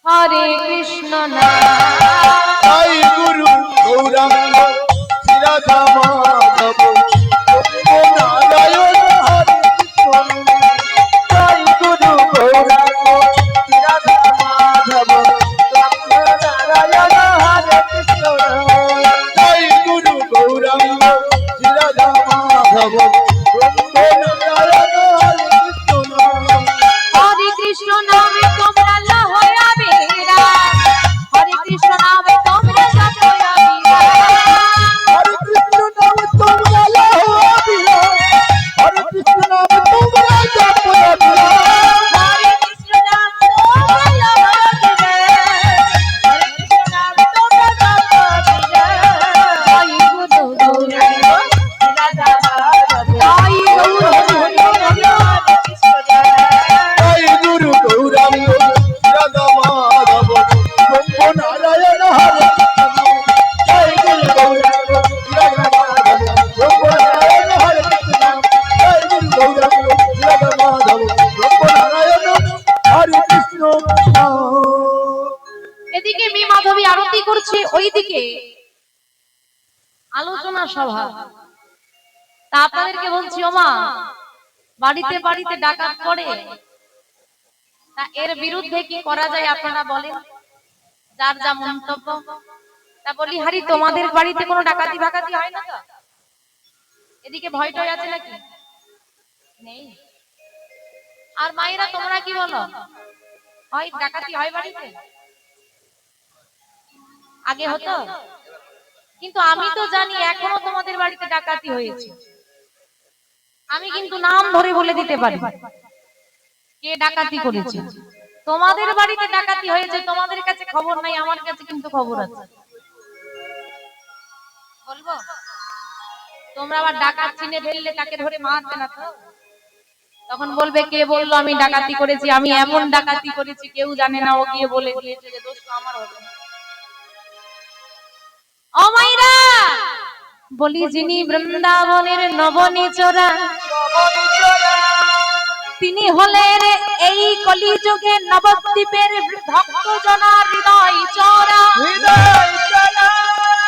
হরে কৃষ্ণ জয় গুরু গৌরাঙ্গ শ্রী রাধা মাধব নারায়ণ হরে কৃষ্ণ। জয় গুরু গৌরাঙ্গ শ্রী রাধা মাধব নারায়ণ হরে কৃষ্ণ। জয় গুরু গৌরাঙ্গ শ্রী রাধা মাধব নারায়ণ হরে কৃষ্ণ। হরে কৃষ্ণ নামে তোমরা লহয়া বেরা, হরে কৃষ্ণ নামে তোমরা জপয়া বেরা, হরে কৃষ্ণ নাম তোমরা লহো বিরা, হরে কৃষ্ণ নাম তোমরা জপয়া বিরা, হরে কৃষ্ণ নাম তোমরা লহয়া বেরা, হরে কৃষ্ণ নাম তোমরা জপয়া বেরা। জয় গুরু গৌরাঙ্গ রাধা মাধব, জয় গুরু গৌরাঙ্গ হরে কৃষ্ণ জয় গুরু গৌরাঙ্গ রাধা মাধব ব্রহ্ম নারায়ণ হরে কৃষ্ণ। জয় গুরু গৌরাঙ্গ রাধা মাধব ব্রহ্ম নারায়ণ হরে কৃষ্ণ। জয় গুরু গৌরাঙ্গ রাধা মাধব ব্রহ্ম নারায়ণ হরে কৃষ্ণ। এদিকে মেয়ে মাধবী আরতি করছে, ওইদিকে আলোচনা সভা। তা আপনাদেরকে বলছি, ওমা বাড়িতে বাড়িতে ডাকাত পড়ে, তা এর বিরুদ্ধে কি করা যায় আপনারা বলেন, যার যা মন্তব্য। তা বলি, হারি তোমাদের বাড়িতে কোনো ডাকাতি বাকাতি হয় না তো? এদিকে ভয় টয় আছে নাকি? নেই। আর মায়েরা তোমরা কি বলো, হয় ডাকাতি হয় বাড়িতে? আগে হতো, কিন্তু আমি তো জানি এখনো তোমাদের বাড়িতে ডাকাতি হয়েছে। আমি কিন্তু নাম ধরে বলে দিতে পারি কে ডাকাতি করেছে। তোমাদের বাড়িতে ডাকাতি হয়েছে, তোমাদের কাছে খবর নাই, আমার কাছে কিন্তু খবর আছে। বলবো? তোমরা আবার ডাকাত চিনে ফেললে তাকে ধরে মারবে না তো? তখন বলবে কে বললো আমি ডাকাতি করেছি, আমি এমন ডাকাতি করেছি কেউ জানে না, ও গিয়ে বলে দিয়েছে, যে দোষ তো আমার হবে। ও মাইরা বলি, যিনি বৃন্দাবনের নবনীচরা, তিনি হলেন এই কলিযুগে নবদ্বীপের ভক্ত জনা হৃদয় চরা।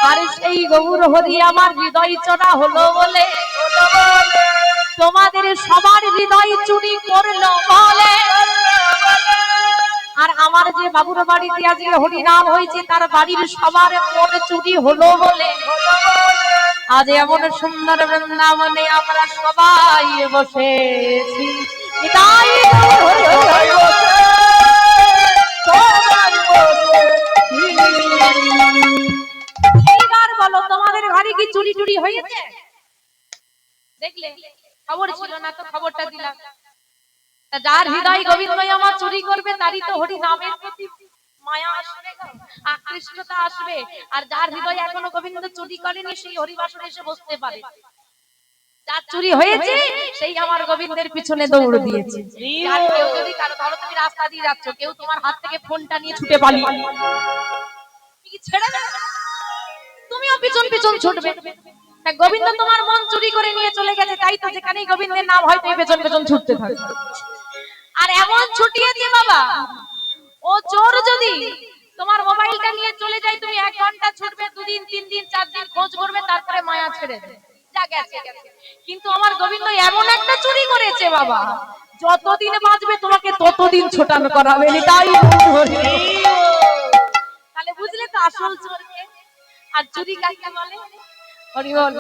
আর সেই গৌর হরি আমার হৃদয় চরা হলো বলে তোমাদের সবার হৃদয় চুরি করলো বলে। আর আমার যে বাবুর বাড়িতে আজকে হরিনাম হয়েছে, তার বাড়ির সবার মন চুরি হলো বলে আজ এমন সুন্দর বৃন্দাবনে আমরা সবাই বসেছি। তাই এইবার বলো, তোমাদের ঘরে কি চুরি টুরি হয়েছে? দেখলে খবর ছিল না তো, খবরটা দিলাম। তা যার হৃদয় গোবিন্দময় আমার চুরি করবে, তারই তো হরি নামের প্রতি মায়া আসবে, আকৃষ্টতা আসবে। আর যার হৃদয় এখনো গোবিন্দ চুরি করেনি, সেই হরিবাসরে এসে বসতে পারে। যার চুরি হয়েছে সেই আমার গোবিন্দের পিছনে দৌড় দিয়েছে। আর কেউ যদি কারো, ধরো তুমি রাস্তা দিয়ে যাচ্ছ, কেউ তোমার হাত থেকে ফোনটা নিয়ে ছুটে পালিয়ে, তুমি কি ছেড়ে দেবে? তুমিও পিছন পিছন ছুটবে। তা গোবিন্দ তোমার মন চুরি করে নিয়ে চলে গেছে, তাই তো যেখানেই গোবিন্দের নাম হয় তুমি পেছন পেছন ছুটতে থাকো। আর এমন ছুটিয়েছে বাবা, ও চোর যদি তোমার মোবাইলটা নিয়ে চলে যায়, তুমি 1 ঘন্টা ছুটবে, 2 দিন 3 দিন 4 দিন খোঁজ করবে, তারপরে মায়া ছেড়ে দেবে। যা গেছে গেছে, কিন্তু আমার গোবিন্দ এমন একটা চুরি করেছে বাবা, যতদিন বাঁচবে তোমাকে ততদিন ছোটানো করাবে, তাই তাহলে বুঝলে তো আসল চোরকে আর চুরি কাকে বলে। হরি বল।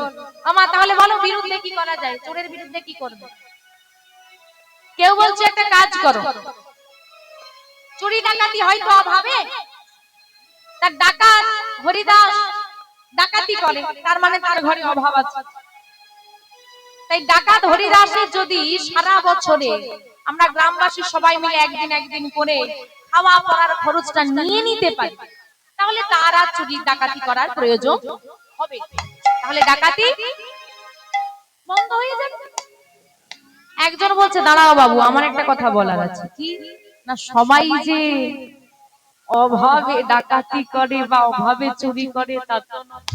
আমা তাহলে বলো বিরুদ্ধে কি করা যায়, চোরের বিরুদ্ধে কি করবে? কেউ বলছে একটা কাজ করো, চুরি ডাকাতি হয়তো অভাবে, তার ডাকাত হরিদাস ডাকাতি করে, তার মানে তার ঘরে অভাব আছে। তাই ডাকাত হরিদাসের যদি সারা বছরে আমরা গ্রামবাসী সবাই মিলে একদিন একদিন করে খাওয়া পড়ার খরচটা নিয়ে নিতে পারি, তাহলে তার আর চুরি ডাকাতি করার প্রয়োজন হবে, তাহলে ডাকাতি বন্ধ হয়ে যাবে। একজন বলছে দাঁড়াও বাবু, আমার একটা কথা বলার আছে। কি না, সবাই যে অভাবে ডাকাতি করে বা অভাবে চুরি করে তা তো নয়।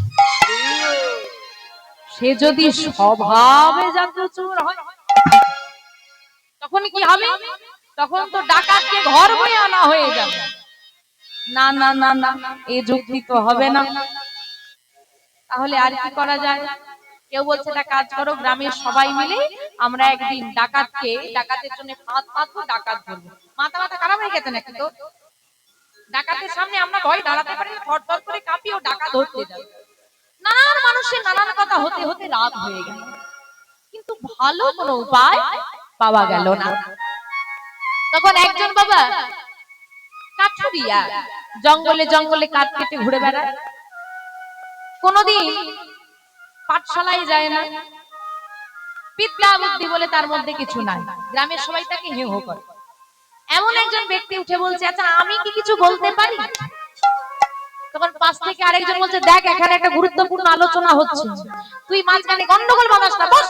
সে যদি স্বভাবে জাত চোর হয় তখন কি হবে? তখন তো ডাকাতকে ঘর বয়ে আনা হয়ে যাবে। না না না না, এই যুক্তি তো হবে না। তাহলে আর কি করা যায়? কেউ বলছে একটা কাজ করো, গ্রামের সবাই মিলে আমরা একদিন ডাকাতকে, ডাকাতের জন্য ফাঁদ পাতবো, ডাকাত ধরবো। মাথা মাথা খারাপ হয়ে গেছে নাকি? তো ডাকাতের সামনে আমরা ভয় দাঁড়াতে পারি না, থরথর করে কাঁপি, ও ডাকাত ধরতে যাবে। নানান মানুষের নানান কথা হতে হতে রাত হয়ে গেল, কিন্তু ভালো কোনো উপায় পাওয়া গেল না। তখন একজন বাবা কাঠুরিয়া জঙ্গলে জঙ্গলে কাঠ কেটে ঘুরে বেড়ায়, কোনদিন পাঠশালায় যায় না, বিদ্যা বুদ্ধি বলে তার মধ্যে কিছু নাই, গ্রামের সবাই তাকে হেয় করে। এমন একজন ব্যক্তি উঠে বলছে, আচ্ছা আমি কি কিছু বলতে পারি? তখন পাশ থেকে আরেকজন বলছে, দেখ এখানে একটা গুরুত্বপূর্ণ আলোচনা হচ্ছে, তুই মাঝখানে গন্ডগোল বাঁধাস না, বস।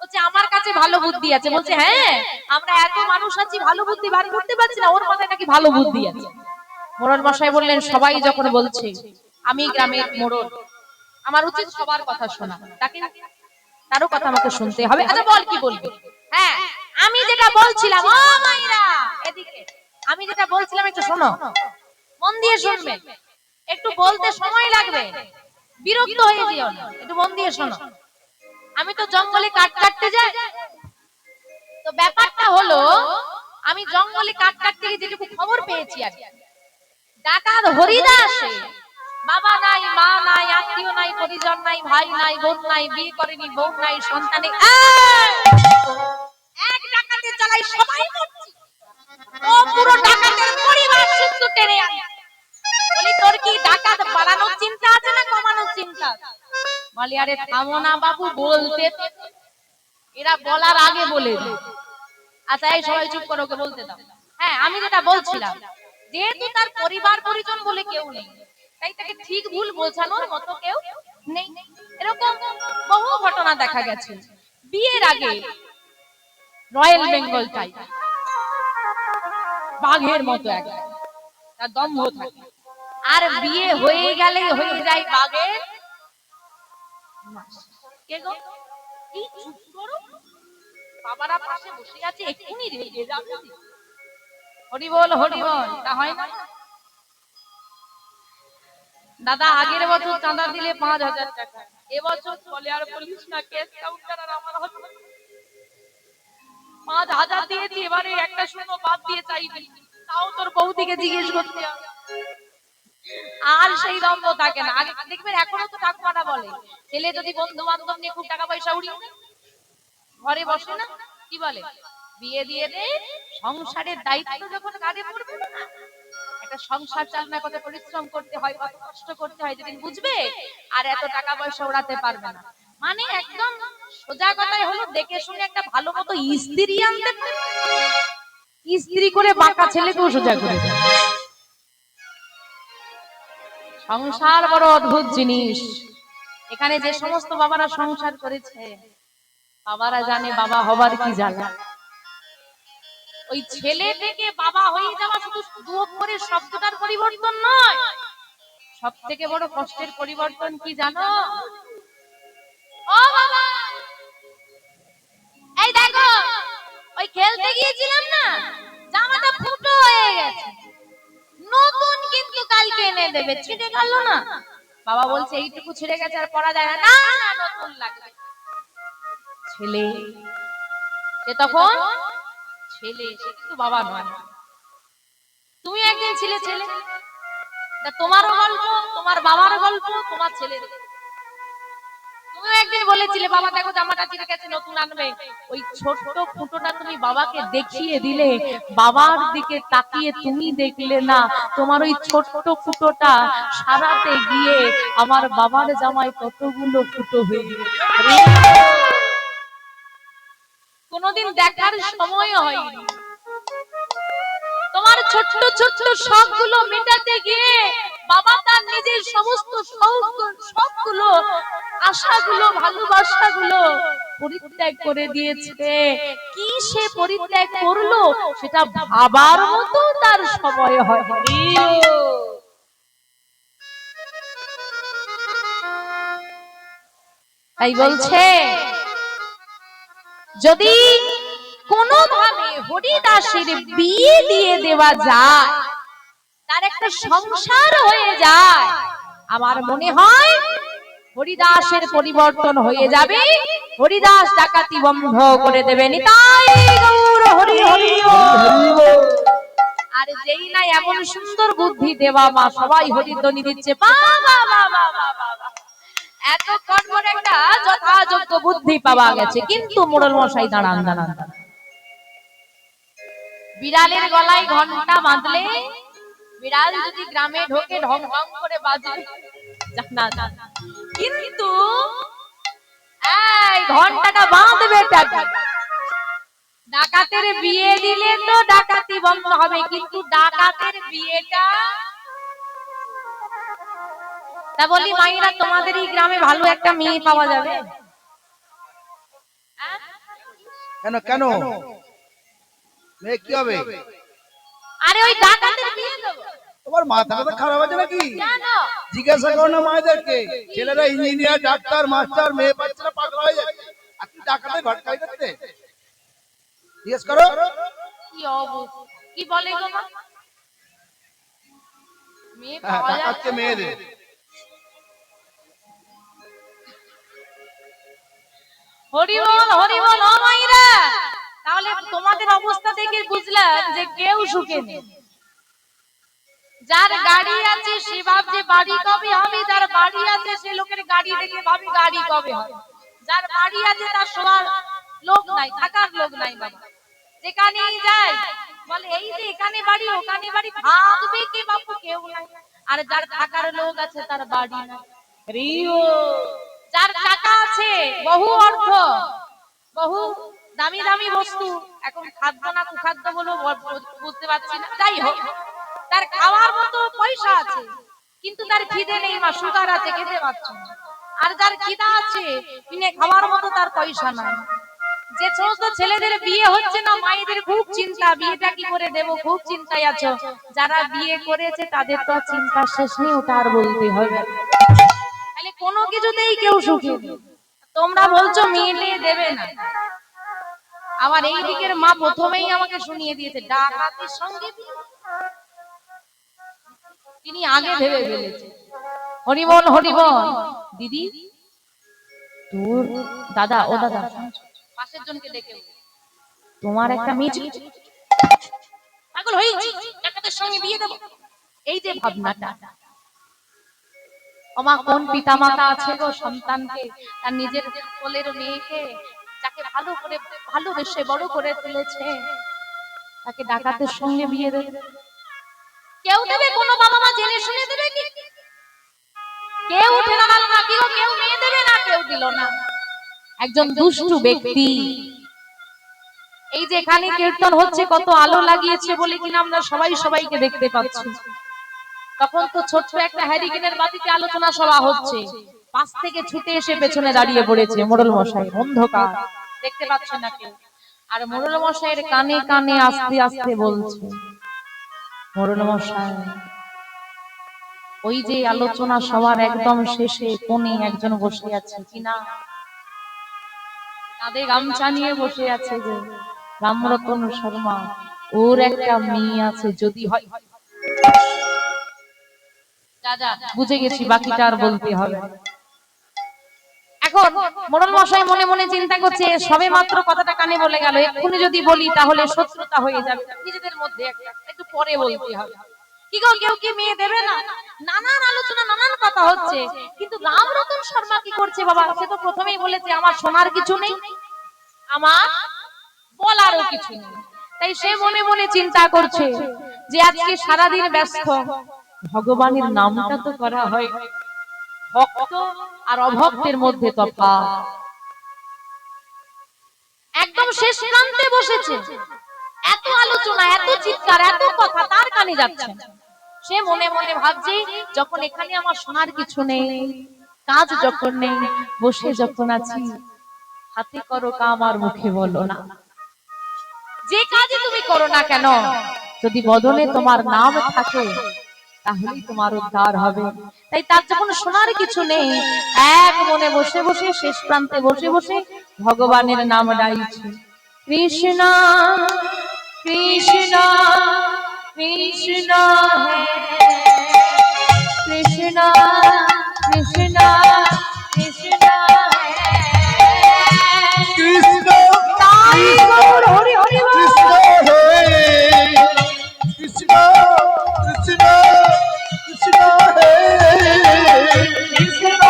বলছে আমার কাছে ভালো বুদ্ধি আছে। বলছে হ্যাঁ, আমরা এত মানুষ আছি, ভালো বুদ্ধি বার করতে পারছি না, ওর মাথায় নাকি ভালো বুদ্ধি আছে। মোড়ল মশাই বললেন, সবাই যখন বলছে, আমি গ্রামের মোড়ল, আমার উচিত সবার কথা শোনা, তাকে তারও কথা আমাকে শুনতে হবে। আচ্ছা বল কি বলবি? হ্যাঁ, আমি যেটা বলছিলাম, ও মাইরা এদিকে, আমি যেটা বলছিলাম একটু শোনো, মন দিয়ে শুনবে, একটু বলতে সময় লাগবে, বিরক্ত হয়ে যেও না, একটু মন দিয়ে শোনো। আমি তো জঙ্গলে কাঠ কাটতে যাই, তো ব্যাপারটা হলো আমি জঙ্গলে কাঠ কাটতে গিয়ে যেটুকু খবর পেয়েছি, আর ডাকাত হরিদাস বাবা নাই, মা নাই, আত্মীয় নাই, পরিজন নাই, ভাই নাই, বোন নাই, বিয়ে করেনি, বউ নাই, সন্তান নেই, এক ডাকাতের জ্বালায় সবাই মরছে, ও পুরো ডাকাতের পরিবার শুদ্ধ টেনে আনে। বলি তোর কি ডাকাত বাড়ানোর চিন্তা আছে না কমানোর চিন্তা? বলি আরে থামো না বাবু, বলতে তো, এরা বলার আগে বলে দিই। আচ্ছা এই সবাই চুপ করো, ওকে বলতে দাও। হ্যাঁ, আমি যেটা বলছিলাম, যেহেতু তার পরিবার পরিজন বলে কেউ নেই, তাই তাকে ঠিক ভুল বোঝানোর মতো কেউ নেই। এরকম বহু ঘটনা দেখা গেছে। বিয়ের আগে রয়্যাল বেঙ্গল টাইগার, বাঘের মতো একটা তার দম্ভ থাকে, আর বিয়ে হয়ে গেলে হয়ে যায় বাঘের। কে গো? এই চুপ করো, বাবারা পাশে বসে আছে, এক্ষুনি রেগে যাবে। হরি বল হরি বল, তা হয় না? দাদা আগের বছর চাঁদা দিলে ৫,০০০ টাকা, এবছর বলে আর বলিস না, কেস কাউন্টার আর আমার হাতে ৫,০০০ দিয়েছি, এবারে একটা শূন্য বাদ দিয়ে চাইবি, তাও তোর বৌদিকে জিজ্ঞেস করতে হবে। আর সেই দম্ভ থাকে না। আগে দেখবেন এখনো তো ঠাকুমারা বলে, ছেলে যদি বন্ধু বান্ধব নিয়ে খুব টাকা পয়সা উড়িয়ে ঘরে বসে না, কি বলে, বিয়ে দিয়ে দে, সংসারের দায়িত্ব যখন কাঁধে পড়বে, একটা সংসার চালানোর কত পরিশ্রম করতে হয়, কত কষ্ট করতে হয়, যেদিন বুঝবে আর এত টাকা পয়সা উড়াতে পারবে না। মানে একদম সোজা কথাই হলো, দেখে শুনে একটা ভালো মতো স্ত্রী আনতে পারে, স্ত্রী করে বাঁকা ছেলেকেও সোজা করে দেয়। সংসার বড় অদ্ভুত জিনিস। এখানে যে সমস্ত বাবারা সংসার করেছে, বাবারা জানে বাবা হবার কি জ্বালা। ওই ছেলে থেকে বাবা হয়ে যাওয়া শুধু দু অক্ষরের শব্দটার পরিবর্তন নয়, সব থেকে বড় কষ্টের পরিবর্তন কি জানো? ও বাবা, এই দেখো, ওই খেলতে গিয়েছিলাম না, জামাটা ফুটো হয়ে গেছে, নতুন কিন্তু কালকে এনে দেবে, ছিটে গেল না। বাবা বলছে এইটুকু ছিঁড়ে গেছে আর পরা যায় না, না না নতুন লাগবে। ছেলে সে তখন ছেলে, সে কিন্তু বাবা নয়। তুমি একদিন ছিলে ছেলে, তোমারও গল্প, তোমার বাবার গল্প, তোমার ছেলের। তুমি একদিন বলেছিলে বাবা দেখো জামাটা ছিঁড়ে গেছে নতুন আনবে, ওই ছোট্ট ফুটোটা তুমি বাবাকে দেখিয়ে দিলে, বাবার দিকে তাকিয়ে তুমি দেখলে না, তোমার ওই ছোট্ট ফুটোটা সারাতে গিয়ে আমার বাবার জামায় কতগুলো ফুটো হয়ে গেছে। কোনোদিন দেখার সময় হয়নি। তোমার ছোট্ট ছোট্ট শখগুলো মেটাতে গিয়ে বাবা তার নিজের সমস্ত শখগুলো, আশাগুলো, ভালোবাসাগুলো পরিত্যাগ করে দিয়েছে। কি সে পরিত্যাগ করলো সেটা ভাবার মতো তার সময় হয়নি। তাই বলছে যদি কোনোভাবে হরিদাসের বিয়ে দিয়ে দেওয়া যায়, তার একটা সংসার হয়ে যায়, আমার মনে হয় হরিদাসের পরিবর্তন হয়ে যাবে, হরিদাস ডাকাতি বন্ধ করে দেবে। নিতাই গৌর হরি হরি বল। আর যেই না এমন সুন্দর বুদ্ধি দেওয়া মা, সবাই হরিধ্বনি দিচ্ছে বাবা বাবা বাবা। এতক্ষণ পরে একটা যথাযোগ্য বুদ্ধি পাওয়া গেছে, কিন্তু মোড়ল মশাই দাঁড়ান দাঁড়ান দাঁড়ান। বিড়ালের গলায় ঘন্টা বাঁধলে বিড়াল যদি গ্রামে ঢোকে ঢং ঢং করে বাজবে না, কিন্তু এই ঘন্টাটা বাঁধবে ডাকাতের বিয়ে দিলে তো ডাকাতি বন্ধ হবে, কিন্তু ডাকাতের বিয়েটা। তা বলি মাইরা তোমাদের এই গ্রামে ভালো একটা মেয়ে পাওয়া যাবে? কেন কেন মেয়ে কি হবে? আরে ওই ডাকাতের বিয়ে দেবো। তোমার মাথাটা খারাপ আছে নাকি? জিজ্ঞাসা করো না মায়েদেরকে, ছেলেরা ইঞ্জিনিয়ার, ডাক্তার, মাস্টার, মেয়ে বাচ্চারা পাগল হয়ে যায়, আর তুমি ডাকাতে ভটকাই করতে? জিজ্ঞেস করো কি অবস্থা, কি বলে গো মা? মেয়ে পাওয়া যাচ্ছে মেয়েদের। হরি বল হরি বল। ও মাইরা, তাহলে তোমাদের অবস্থা দেখে বুঝলাম যে কেউ সুখে নেই। যার গাড়ি আছে সে ভাবছে বাড়ি কবে হবে, যার বাড়ি আছে সে লোকের গাড়ি দেখে ভাবে গাড়ি কবে হবে। যার বাড়ি আছে তার শোয়ার লোক নাই, থাকার লোক নাই। বাবা যেখানেই যায় বলে এই যে এখানে বাড়ি ওখানে বাড়ি, ভাববে কি বাপু কেউ নাই। আর যার থাকার লোক আছে তার বাড়ি নাই। রিও যার টাকা আছে, বহু অর্থ, বহু দামি দামি বস্তু, এখন খাদ্য না কুখাদ্য বলে বুঝতে পারছি না, যাই হোক তার খাওয়ার মতো পয়সা আছে, কিন্তু তার খিদে নেই, মা সুগার আছে খেতে পারছে না। আর যার খিদা আছে কিনে খাওয়ার মতো তার পয়সা নাই। যে সমস্ত ছেলেদের বিয়ে হচ্ছে না, মায়েদের খুব চিন্তা, বিয়েটা কি করে দেব, খুব চিন্তায় আছো। যারা বিয়ে করেছে তাদের তো চিন্তা শেষ নেই, ওটা আর বলতে হবে। তাহলে কোনো কিছুতেই কেউ সুখী নেই। তোমরা বলছো মেয়ে দেবে না, আমার এই দিকের মা প্রথমেই আমাকে শুনিয়ে দিয়েছে ডাকাতের সঙ্গে তিনি আগে ভেবে ফেলেছে। হরিবল হরিবল। দিদি তোর দাদা, ও দাদা পাশের জনকে ডেকে, তোমার একটা মেয়ে পাগল হয়েছি ডাকাতের সঙ্গে বিয়ে দেব, এই যে ভাবনাটা। ওমা কোন পিতামাতা আছে গো সন্তানকে, তার নিজের কোলের মেয়েকে যাকে ভালো করে ভালোবেসে বড় করে তুলেছে, তাকে ডাকাতের সঙ্গে বিয়ে দেবে? কেউ দেবে? কোনো বাবা মা জেনে শুনে দেবে কি? কেউ উঠে দাঁড়ালো না কি গো, কেউ মেয়ে দেবে না, কেউ দিল না। একজন দুষ্টু ব্যক্তি, এই যে এখানে কীর্তন হচ্ছে কত আলো লাগিয়েছে বলে কিনা আমরা সবাই সবাইকে দেখতে পাচ্ছি, তখন তো ছোট্ট একটা হ্যারিকেনের বাতিতে আলোচনা সভা হচ্ছে, পাশ থেকে ছুটে এসে পেছনে দাঁড়িয়ে পড়েছে মোড়ল মশাই, অন্ধকার দেখতে পাচ্ছে না কেউ। আর মোড়ল মশাইয়ের কানে কানে আস্তে আস্তে বলছে, মোড়ল মশাই ওই যে আলোচনা সবার একদম শেষে কোণে একজন বসে আছে কিনা, কাঁধে গামছা নিয়ে বসে আছে যে রামরতন শর্মা, ওর একটা মেয়ে আছে, যদি হয় যা যা বুঝে গেছি, বাকিটা আর বলতে হবে। এখন মোড়ল মশাই মনে মনে চিন্তা করছে, সবে মাত্র কথাটা কানে বলে গেল, এক্ষুনি যদি বলি তাহলে শত্রুতা হয়ে যাবে নিজেদের মধ্যে, একটু পরে বলতে হবে। কি গো, কেউ কি মেয়ে দেবে না? নানান আলোচনা, নানান কথা হচ্ছে, কিন্তু রামরতন শর্মা কি করছে বাবা? সে তো প্রথমেই বলেছে আমার শোনার কিছু নেই, আমার বলারও কিছু নেই। তাই সে মনে মনে চিন্তা করছে যে আজকে সারাদিন ব্যস্ত, ভগবানের নামটা তো করা হয়, ভক্ত আর অভক্তের মধ্যে তফাৎ। একদম শেষ প্রান্তে বসেছে, এত আলোচনা, এত চিৎকার, এত কথা তার কানে যাচ্ছে। সে মনে মনে ভাবছে, যখন এখানে আমার শোনার কিছু নেই, কাজ যখন নেই, বসে যখন আছি, হাতে করো কাম আর মুখে বলো না। যে কাজে তুমি করো না কেন, যদি বদনে তোমার নাম থাকে তাহলেই তোমার উদ্ধার হবে। তাই তার যখন শোনার কিছু নেই, এক মনে বসে বসে, শেষ প্রান্তে বসে বসে ভগবানের নাম ডাকছে, কৃষ্ণ কৃষ্ণ কৃষ্ণ হে কৃষ্ণ কৃষ্ণ কৃষ্ণ কৃষ্ণ তাই গৌর হরি হরি বল। কৃষ্ণ হে কৃষ্ণ কৃষ্ণ কৃষ্ণ হে কৃষ্ণ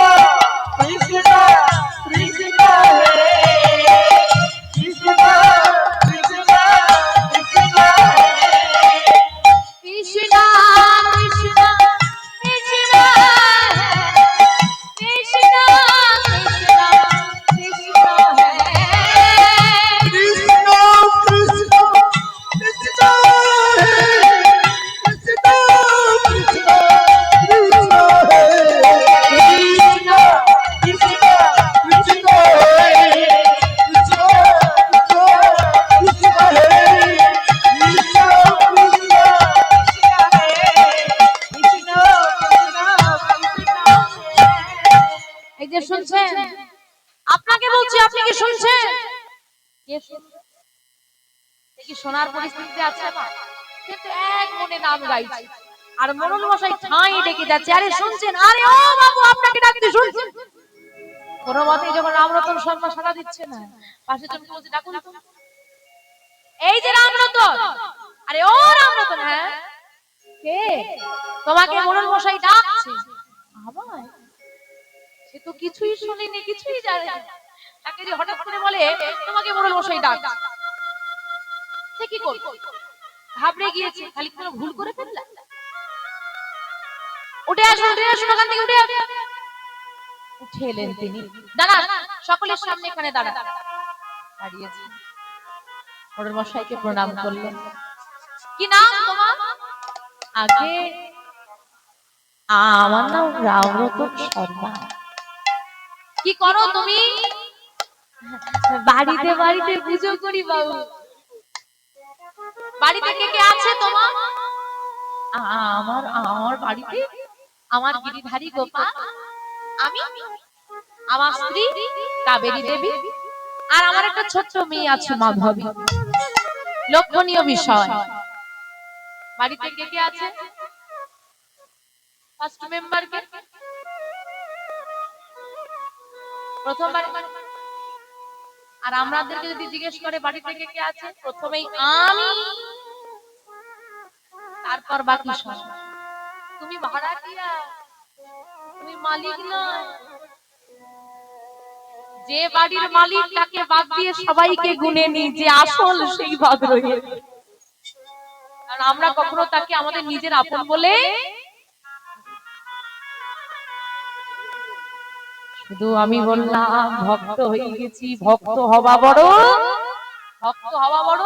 কৃষ্ণ কৃষ্ণ হে কৃষ্ণ কৃষ্ণ কৃষ্ণ হে কৃষ্ণ কৃষ্ণ কৃষ্ণ হে কৃষ্ণ কৃষ্ণ কৃষ্ণ হে কৃষ্ণ কৃষ্ণ কৃষ্ণ হে কৃষ্ণ কৃষ্ণ কৃষ্ণ হে কৃষ্ণ কৃষ্ণ কৃষ্ণ হে কৃষ্ণ কৃষ্ণ হে কৃষ্ণ কৃষ্ণ এই যে শুনছেন, আপনাকে বলছি, আপনি কি শুনছেন? কি শোনার পরিস্থিতিতে আছে না? কিন্তু এক মনে নাম গাইছে, আর মোড়ল মশাই ঠাঁই ডেকে যাচ্ছে, আরে শুনছেন? আরে ও বাবু, আপনাকে ডাকতে শুনছেন? কোনো মতে যখন রামরতন শর্মা সাড়া দিচ্ছে না, পাশে জন বলছে ডাকুন তো। এই যে রামরতন, আরে ও রামরতন, হ্যাঁ কে? তোমাকে মোড়ল মশাই ডাকছে। আবার সে তো কিছুই শুনিনি, কিছুই জানে না, তাকে যে হঠাৎ করে বলে তোমাকে মোড়ল মশাই ডাকছে, সে কি করবে? ঘাবড়ে গিয়েছে, খালি কোনো ভুল করে ফেললা। উঠে আসুন, উঠে আসুন, ওখান থেকে উঠে আসুন। উঠে এলেন তিনি, দাঁড়ান, সকলের সামনে এখানে দাঁড়ান। দাঁড়িয়েছেন, মোড়ল মশাইকে প্রণাম করলেন। কি নাম তোমার? আগে আমার নাম রামরতন শর্মা। কি করো তুমি? বাড়িতে বাড়িতে পুজো করি বাবু। বাড়িতে কে কে আছে তোমার? আমার আমার বাড়িতে আমার গিরিধারী গোপাল, আমি, আমার স্ত্রী কাবেরী দেবী, আর আমার একটা ছোট্ট মেয়ে আছে মাধবী। লক্ষণীয় বিষয়, বাড়িতে কে কে আছে? ফার্স্ট মেম্বার কে? প্রথমবার। আর আমাদেরকে যদি জিজ্ঞেস করে বাড়িতে কে কে আছে, প্রথমেই আমি, তারপর বাকি সব। তুমি ভাড়াটিয়া, তুমি মালিক নয়। যে বাড়ির মালিক তাকে বাদ দিয়ে সবাইকে গুনে নি, যে আসল সেই বাদ রয়ে। কারণ আমরা কখনো তাকে আমাদের নিজের আপন বলে, শুধু আমি বললাম ভক্ত হয়ে গেছি, ভক্ত হওয়া বড়, ভক্ত হওয়া বড়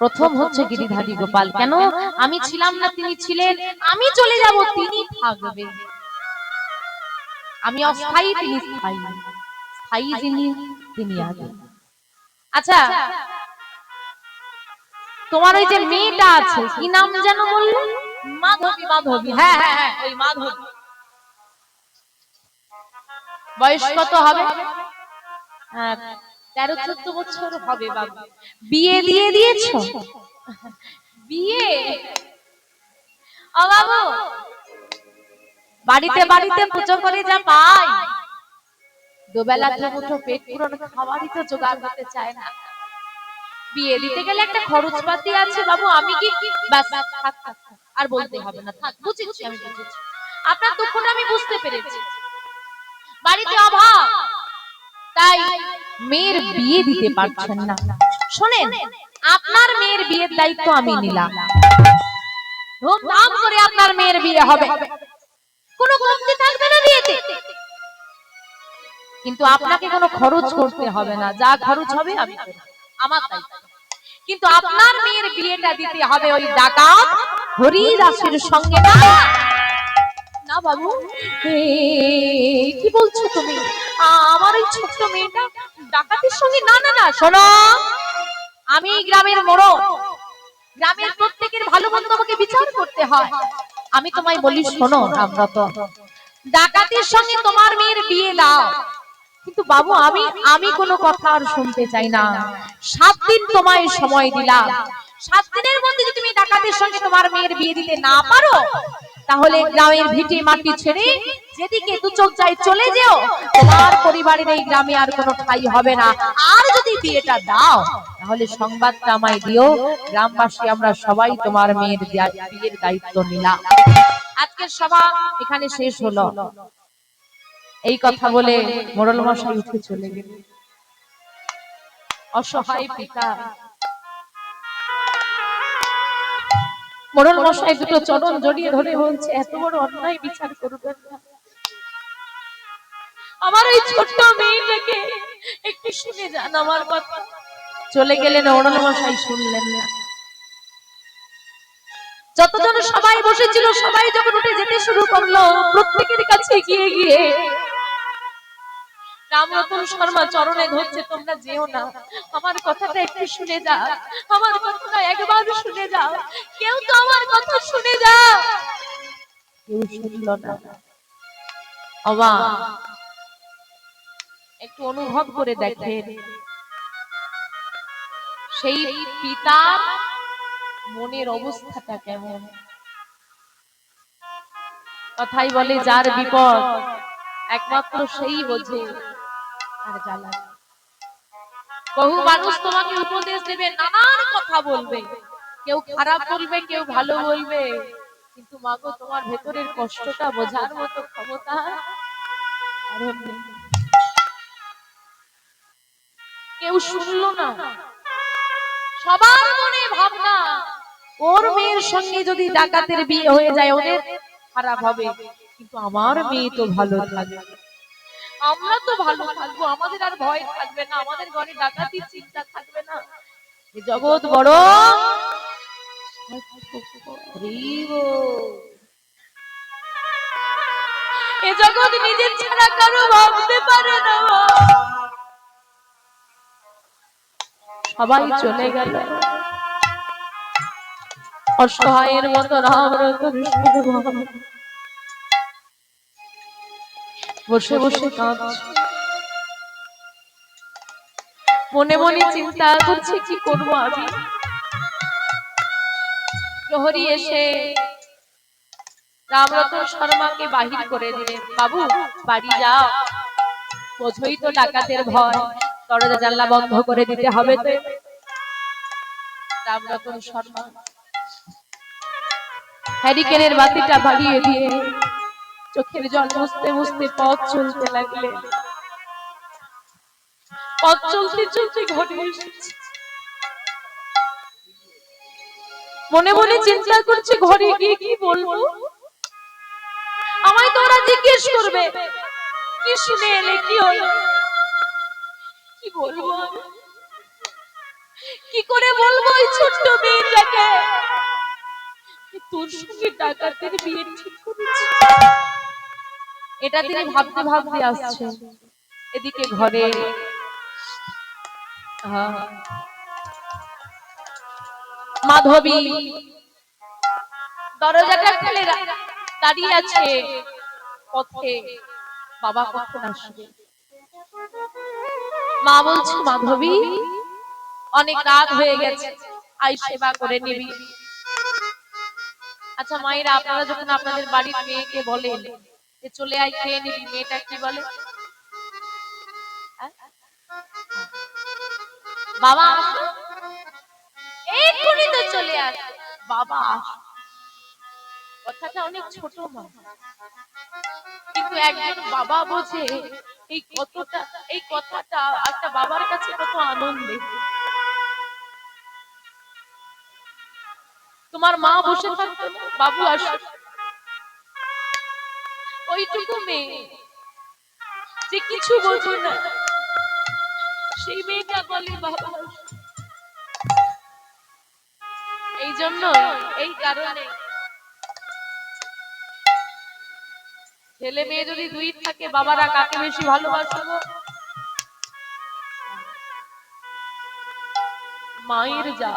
প্রথম হচ্ছে গিরিধারী গোপাল। কেন? আমি ছিলাম না, তিনি ছিলেন, আমি চলে যাব, তিনি থাকবে। আমি অস্থায়ী, তিনি স্থায়ী, স্থায়ী যিনি তিনি আগে। আচ্ছা, তোমার ওই যে মেয়েটা আছে, কি নাম যেন বললে? মাধবী। মাধবী, হ্যাঁ হ্যাঁ হ্যাঁ, ওই মাধবী। বয়স কত হবে? 13-14 বছর হবে বাবু। বিয়ে দিয়ে দিয়েছো? বিয়ে? ও বাবু, বাড়িতে বাড়িতে পুজো করে যা পাই, দুবেলা দুমুঠো পেট পুরন খাবারই তো জোগাড় করতে চায় না। বিয়ে দিতে গেলে একটা খরচপাতি আছে বাবু। আমি কি বাস থাক থাক থাক, আর বলতে হবে না, থাক, বুঝেছি, আমি বুঝেছি, আপনার দুঃখটা আমি বুঝতে পেরেছি। বাড়িতে অভাব, তাই মেয়ের বিয়ে দিতে পারছেন না। শোনেন, আপনার মেয়ের বিয়ের দায়িত্ব আমি নিলাম। ধুমধাম করে আপনার মেয়ের বিয়ে হবে, কোনো কমতি থাকবে না বিয়েতে। কিন্তু আপনাকে কোনো খরচ করতে হবে না, যা খরচ হবে আমি করব, আমার দায়িত্ব। কিন্তু আপনার মেয়ের বিয়েটা দিতে হবে ওই ডাকাত হরিদাসের সঙ্গে। না না বাবু, কি বলছো তুমি? আমার এই ছোট্ট মেয়েটা ডাকাতের সঙ্গে? না না না, শোনো, আমি গ্রামের মোড়ল, গ্রামের প্রত্যেকের ভালো মন্দ আমাকে বিচার করতে হয়। আমি তোমায় বলি, শোনো রামরত, ডাকাতের সঙ্গে তোমার মেয়ের বিয়ে দাও। কিন্তু বাবু, আমি কোনো কথা আর শুনতে চাই না। 7 দিন তোমায় সময় দিলাম, 7 দিনের মধ্যে যদি তুমি ডাকাতের সঙ্গে তোমার মেয়ের বিয়ে দিতে না পারো, তাহলে গ্রামের ভিটে মাটি ছেড়ে যেদিকে দু চোখ যায় চলে যেও। তোমার পরিবারের এই গ্রামে আর কোনো ঠাঁই হবে না। আর যদি বিয়েটা দাও, তাহলে সংবাদটা আমায় দিও। গ্রামবাসী আমরা সবাই তোমার মেয়ের বিয়ের দায়িত্ব নিলাম। আজকের সভা এখানে শেষ হলো। এই কথা বলে মোড়ল মশাই উঠে চলে গেলেন। অসহায় পিতা মোড়ল মশাই দুটো চরণ জড়িয়ে ধরে বলছে, এত বড় অন্যায় বিচার করবেন না। আমার এই ছোট্ট মেয়েটাকে একটু শুনে যান আমার কথা। চলে গেলেন, মোড়ল মশাই শুনলেন না। যতজন সবাই বসেছিল, সবাই যখন উঠে যেতে শুরু করলো, প্রত্যেকের কাছে গিয়ে গিয়ে রামরতন শর্মা চরণে ধরছে, তোমরা যেও না, আমার কথাটা একটু শুনে যাও, আমার কথাটা একবার শুনে যাও, কেউ তো আমার কথা শুনে যাও। কেউ শুনল না। অবা, একটু অনুভব করে দেখেন সেই পিতার মনের অবস্থাটা কেমন। কথাই বলে, যার বিপদ একমাত্র সেই বোঝে আর জ্বালা। বহু মানুষ তোমাকে উপদেশ দেবে, নানান কথা বলবে, কেউ খারাপ বলবে, কেউ ভালো বলবে, কিন্তু মাগো তোমার ভেতরের কষ্টটা বোঝার মতো ক্ষমতা আর নেই। কেউ শুনলো না। সবার মনে ভাবনা, ওর মেয়ের সঙ্গে যদি ডাকাতের বিয়ে হয়ে যায় ওদের খারাপ হবে, কিন্তু আমার মেয়ে তো ভালো থাকবে, আমরা তো ভালো থাকবো, আমাদের আর ভয় থাকবে না, আমাদের ঘরে ডাকাতির চিন্তা থাকবে না। এই জগৎ বড় এ জগৎ নিজের ছাড়া কারো ভাবতে পারে না। সবাই চলে গেল, অসহায়ের মতো রামরতন বসে বসে কাঁদছে, মনে মনে চিন্তা করছে, কি করবো আমি। প্রহরী এসে রামরতন শর্মাকে বাহির করে দিলেন। বাবু, বাড়ি যাও, বোঝই তো ডাকাতের ভয়, দরজা জানলা বন্ধ করে দিতে হবে তো। রামরতন শর্মা হ্যারিকেনের বাতিটা বাড়িয়ে দিয়ে চোখের জল মুছতে মুছতে পথ চলতে লাগলেন। পথ চলতে চলতে ঘরে এসেছে, মনে মনে চিন্তা করছে, ঘরে গিয়ে কি বলবো। আমায় তো ওরা জিজ্ঞেস করবে, কি শুনে এলে, কি হলো, কি বলবো, কি করে বলবো ওই ছোট্ট মেয়েটাকে তোর সঙ্গে ডাকাতের বিয়ে ঠিক করেছি। এটা তিনি ভাবতে ভাবতে আসছে। এদিকে ঘরে মাধবী দরজাটা খুলে দাঁড়িয়ে আছে পথে, বাবা কখন আসবে। মা বলছে, মাধবী, অনেক রাত হয়ে গেছে, আই সেবা করে নিবি। আচ্ছা মায়েরা, আপনারা যখন আপনাদের বাড়ির মেয়েকে বলেন যে চলে আয় খেয়ে নিবি, মেয়েটা কি বলে? হ্যাঁ? বাবা আসো, এক্ষুনি তো চলে আস, বাবা আসো। কথাটা অনেক ছোট মা, কিন্তু একজন বাবা বোঝে এই কতটা, এই কথাটা একটা বাবার কাছে কত আনন্দের। তোমার মা বসে থাকতো, বাবু আসো, ওইটুকু মেয়ে যে কিছু বোঝে না, সেই মেয়েটা বলে বাবা আসো। এই জন্য, এই কারণে ছেলে মেয়ে যদি দুই থাকে, বাবারা কাকে বেশি ভালোবাসে গো? মায়ের যা।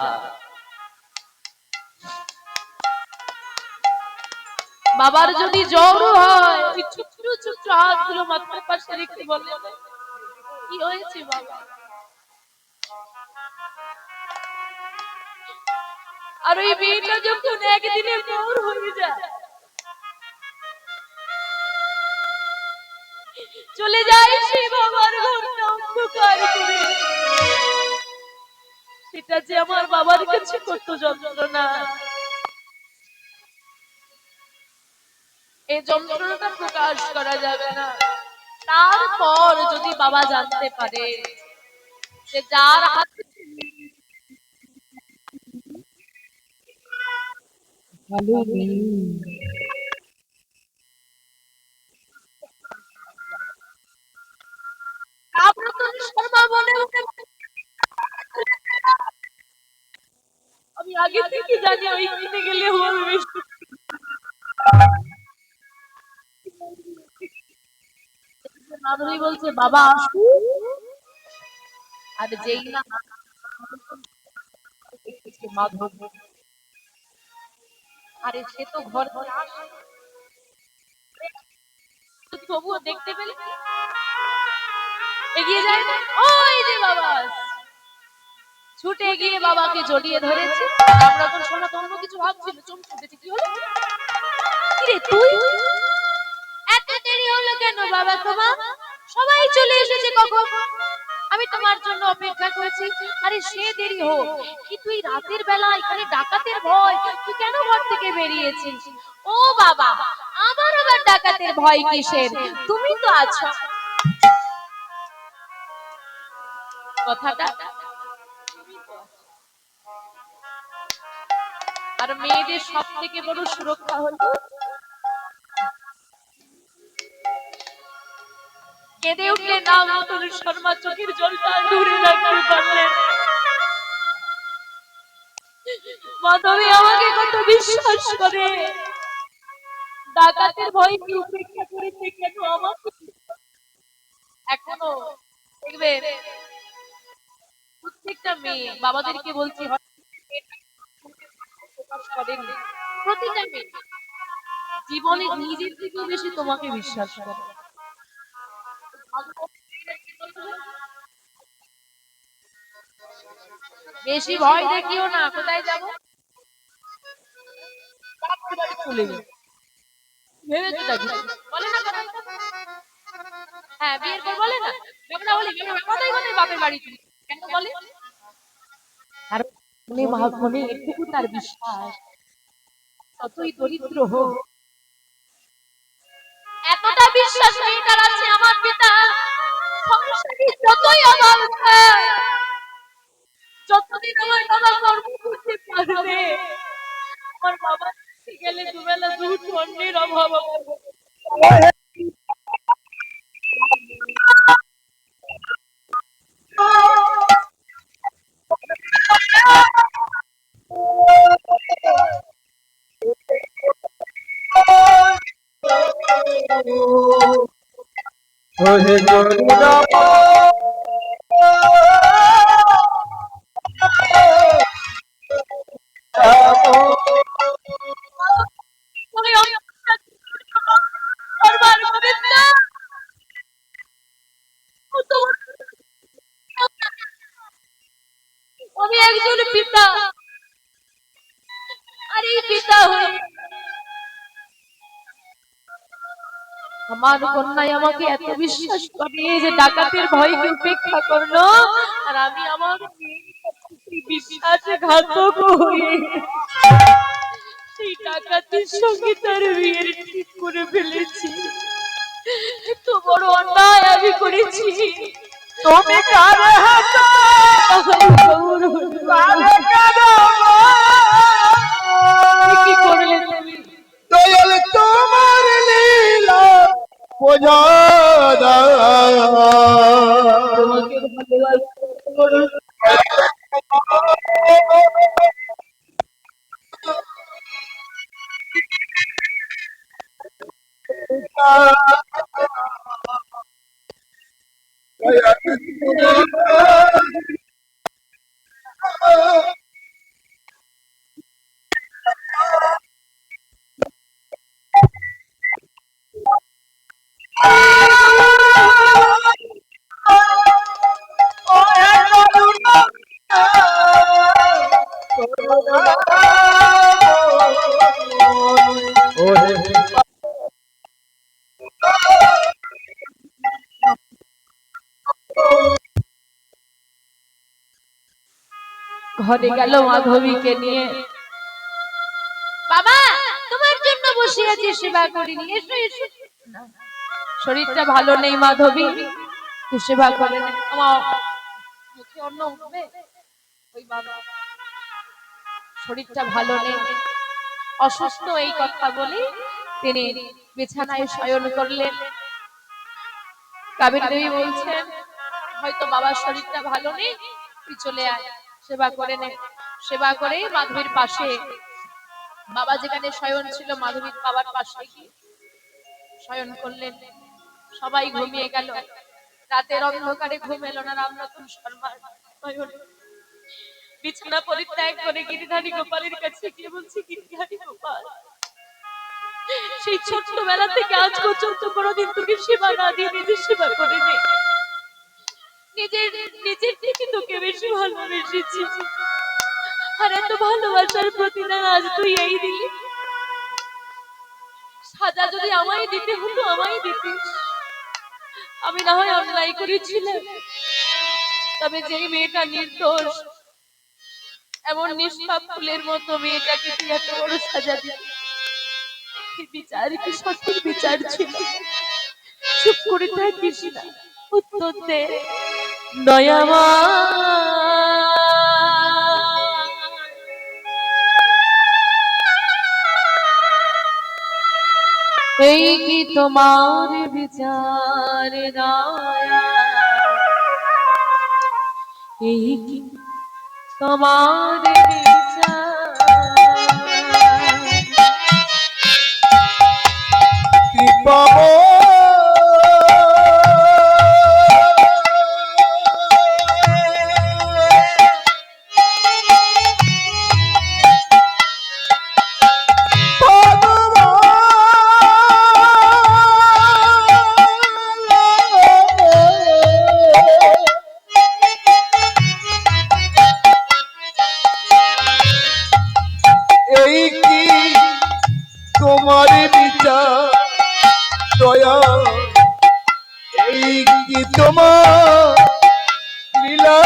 বাবার যদি জ্বর হয়, ওই ছোট্ট ছোট্ট হাতগুলো মাথার পাশে রেখে বলে কি হয়েছে বাবা। আর ওই মেয়েটা যখন একদিনে বড় হয়ে যায়, চলে যায় সেই বাবার ঘরটা অন্ধকার করে, সেটা যে আমার বাবার কাছে কত যন্ত্রণা। এই যন্ত্রণাটা প্রকাশ করা যাবে না। তারপর যদি বাবা জানতে পারে যে যার হাতে শর্মা মনে মনে, আমি আগে থেকে জানি ওই কিনে গেলে হবে। মাধবী বলছে বাবা আসু, আর যেই না মাধব, আরে সে তো ঘর ঘর আসে, তবুও দেখতে পেলে এগিয়ে যায় না, ওই যে বাবা ছুটে গিয়ে বাবাকে জড়িয়ে ধরেছে। আমরা তো শোনা তো অন্য কিছু ভাবছিল, চমকে উঠেছে, কি হলো? কিরে তুই এত দেরি হলো কেন বাবা? তোমার সবাই চলে এসেছে কখন? আমি তোমার জন্য অপেক্ষা করছি। আরে সে দেরি হোক, কি তুই রাতের বেলা এখানে ডাকাতের ভয়, তুই কেন ঘর থেকে বেরিয়েছিস? ও বাবা, আমার আবার ডাকাতের ভয় কিসের? তুমি তো আছো। কথাটা, আর মেয়েদের সব থেকে বড় সুরক্ষা হলো কেঁদে উঠলে না মতন শর্মা চোখের জলটা দূরে রাখতে পারলেন। মাধবী আমাকে কত বিশ্বাস করে, ডাকাতের ভয় কি উপেক্ষা করেছে কেন আমাকে? এখনো দেখবেন প্রত্যেকটা মেয়ে, বাবাদেরকে বলছি, প্রতিটা মেয়ে জীবনে নিজের থেকেও বেশি তোমাকে বিশ্বাস করে। বেশি ভয় দেখিও না, কোথায় যাবো চলে যাবো ভেবেছো নাকি? বলে না কথা, হ্যাঁ বিয়ের পর বলে না, আমরা বলি কোথায় কোথায় বাপের বাড়ি কেন বলে? আর মনে এটুকু তার বিশ্বাস, যতই দরিদ্র হোক, এতটা বিশ্বাস মেয়েটার আছে আমার পিতা সংসারে যতই অভাব থাক, যতদিন আমার বাবা কর্ম করতে পারবে, আমার বাবা গেলে দুবেলা দুধ অন্যের অভাব হবে। ওহে গরুরাম আমি একজন পিতা, আর এই পিতা হয়ে আমার কন্যাই আমাকে এত বিশ্বাস করে যে ডাকাতের ভয়কে উপেক্ষা করলো, আর আমি আমার বিশ্বাসঘাতক হয়ে সেই ডাকাতের সঙ্গে তার বিয়ের ঠিক করে ফেলেছি। এত বড় অন্যায় আমি করেছি। তুমি কারে হাসো কারে কাঁদো কি করলে তুমি? দয়াল তোমার লীলা বোঝা তোমাকে ভালোবাসি। ঘরে গেল মাধবীকে নিয়ে, বাবা তোমার জন্য বসে আছি, সেবা করিনি, এসো এসো। শরীরটা ভালো নেই মাধবী, সেবা করে আমার মুখে অন্ন উঠবে। ওই বাবা শরীরটা ভালো নেই, অসুস্থ, এই কথা বলে তিনি বিছানায় শয়ন করলেন। কাবেরী দেবী বলছেন হয়তো বাবার শরীরটা ভালো নেই, তুই চলে আয়, সেবা করে নে। সেবা করে মাধবীর পাশে, বাবা যেখানে শয়ন ছিল মাধবীর বাবার পাশে গিয়ে শয়ন করলেন। সবাই ঘুমিয়ে গেল। রাতের অন্ধকারে ঘুম এলো না রামরতন শর্মার। বিছানা পরিত্যাগ করে গিরিধারী গোপালের কাছে গিয়ে বলছি, গিরিধারী গোপাল, সেই ছোট্টবেলা থেকে আজ পর্যন্ত কোনোদিন তোকে সেবা না দিয়ে নিজের সেবা করে নে। নিজের থেকে তোকে বেশি ভালোবেসেছি, আর এত ভালোবাসার প্রতিদান আজ তুই এই দিলি। সাজা যদি আমায় দিতে হতো আমায় দিতিস, আমি না হয় অন্যায় করেছিলাম, তবে যেই মেয়েটা নির্দোষ, এমন নিষ্পাপ ফুলের মতো মেয়েটাকে তুই এত বড় সাজা দিলি, বিচার কি সঠিক বিচার ছিল? চুপ করে থাকিস না, উত্তর দে দয়ামা। এই কি তোমার বিচার দয়া, এই কি তোমার বিচার? কৃপা এই কি তোমার বিচার দয়া, এই কি তোমার লীলা?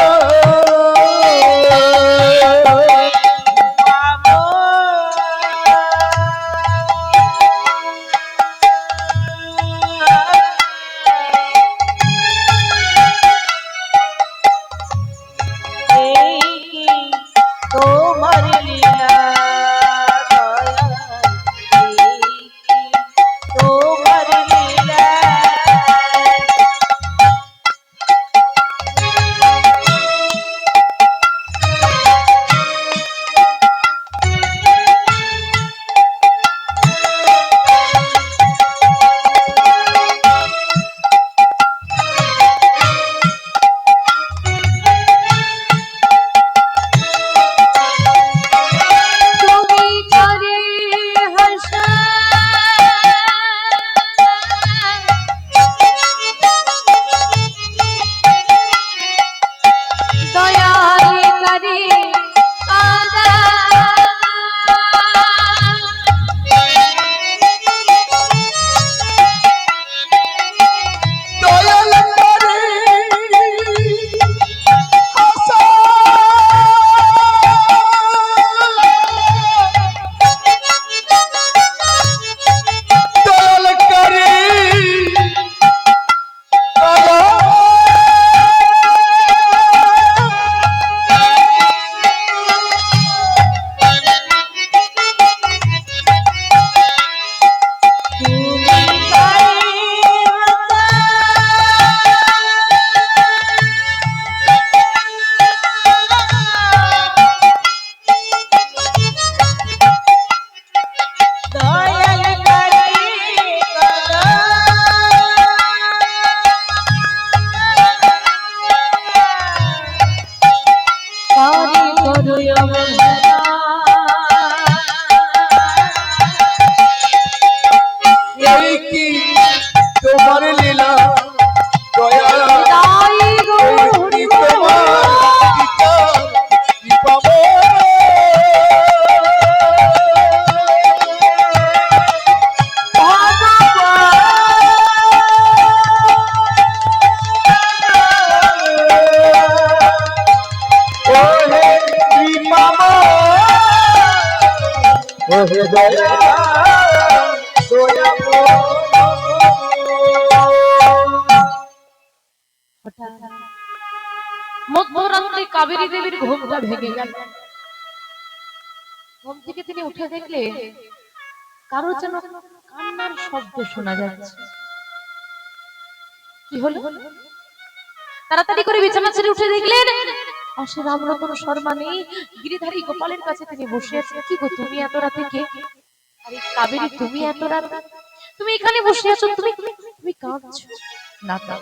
মামা ওহে দয়া দয়া মধ্যরাত্রে কাবেরী দেবীর ঘুমটা ভেঙে গেল। ঘুম থেকে তিনি উঠে দেখলে কারো যেন কান্নার শব্দ শোনা যাচ্ছে। কি হলো? তাড়াতাড়ি করে বিছানা ছেড়ে উঠে দেখলেন পাশে রামরতন শর্মা নেই, গিরিধারী গোপালের কাছে তিনি বসে আছেন। কি গো, তুমি এত রাতে কে? আরে কাবেরী, তুমি এত রাতে তুমি এখানে বসে আছো, তুমি তুমি কাঁদছো? না না,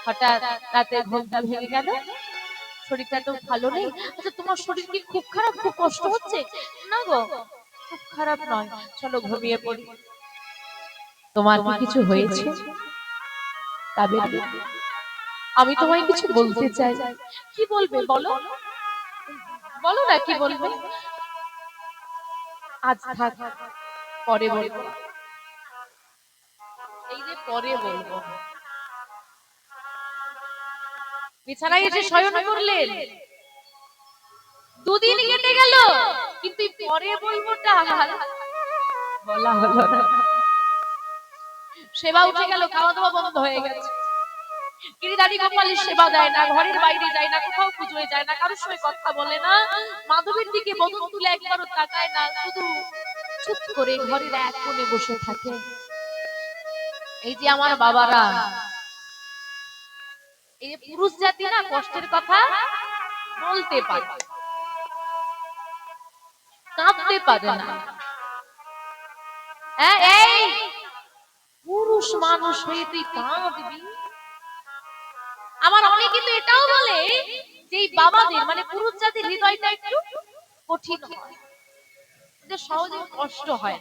হঠাৎ রাতে ঘুমটা ভেঙে গেল, শরীরটা তো ভালো নেই। আচ্ছা, তোমার শরীর কি খুব খারাপ, খুব কষ্ট হচ্ছে? না গো, খুব খারাপ নয়, চলো ঘুমিয়ে পড়ি। তোমার কি কিছু হয়েছে কাবেরী? আমি তোমায় কিছু বলতে চাই। কি বলবে বলো, বলো না কি বলবে। আজ থাক, পরে বলবো। এই যে পরে বলবো, বিছানায় এসে শয়ন করলেন, দুদিন কেটে গেল, কিন্তু পরে বলবোটা বলা হলো না। সেবা উঠে গেল, খাওয়া দাওয়া বন্ধ হয়ে গেছে। গিরিধারী গোপালের সেবা দেয় না, ঘরের বাইরে যায় না, কোথাও পুজোয় যায় না, কারোর সঙ্গে কথা বলে না, মাধবের দিকে বদন তুলে একবারও তাকায় না, শুধু চুপ করে ঘরের এক কোণে বসে থাকে। এই যে আমার বাবারা, এই যে পুরুষ জাতি না, কষ্টের কথা বলতে পারে, কাঁদতে পারে না। এই পুরুষ মানুষ হয়ে তুই কাঁদবি? আমার অনেকে তো এটাও বলে যে এই বাবাদের মানে পুরুষ জাতির হৃদয়টা একটু কঠিন হয়, যে সহজে কষ্ট হয়।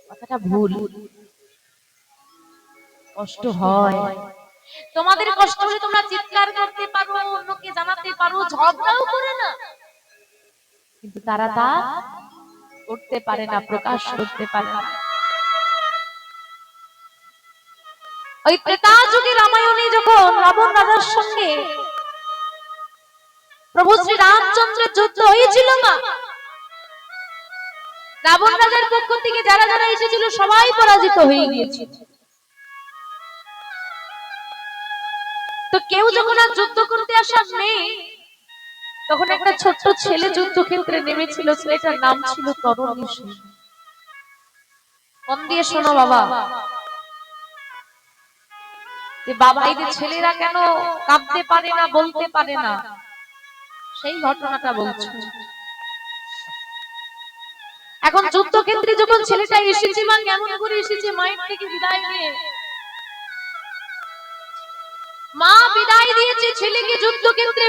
কথাটা ভুল, কষ্ট হয়। তোমাদের কষ্ট হলে তোমরা চিৎকার করতে পারো, অন্যকে জানাতে পারো, ঝগড়াও করে না, কিন্তু তারা তা করতে পারে না, প্রকাশ করতে পারে না। ওই ত্রেতা যুগে রামায়ণে যখন রাবণ রাজার সঙ্গে প্রভু শ্রী রামচন্দ্রের যুদ্ধ হয়েছিল না, রাবণ রাজার পক্ষ থেকে যারা যারা এসেছিল সবাই পরাজিত হয়ে গিয়েছিল। তো কেউ যখন আর যুদ্ধ করতে আসার নেই, তখন একটা ছোট্ট ছেলে যুদ্ধক্ষেত্রে নেমেছিল, ছেলেটার নাম ছিল তরণী সেন। মন দিয়ে শোনো বাবা, যে বাবা এই যে ছেলেরা কেন কাঁদতে পারে না, বলতে পারে না, সেই ঘটনাটা বলছি। এখন যুদ্ধক্ষেত্রে যখন ছেলেটা এসেছে, মা কেমন করে এসেছে, মায়ের থেকে বিদায় নিয়ে, মা বিদায় দিয়েছে ছেলেকে যুদ্ধক্ষেত্রে,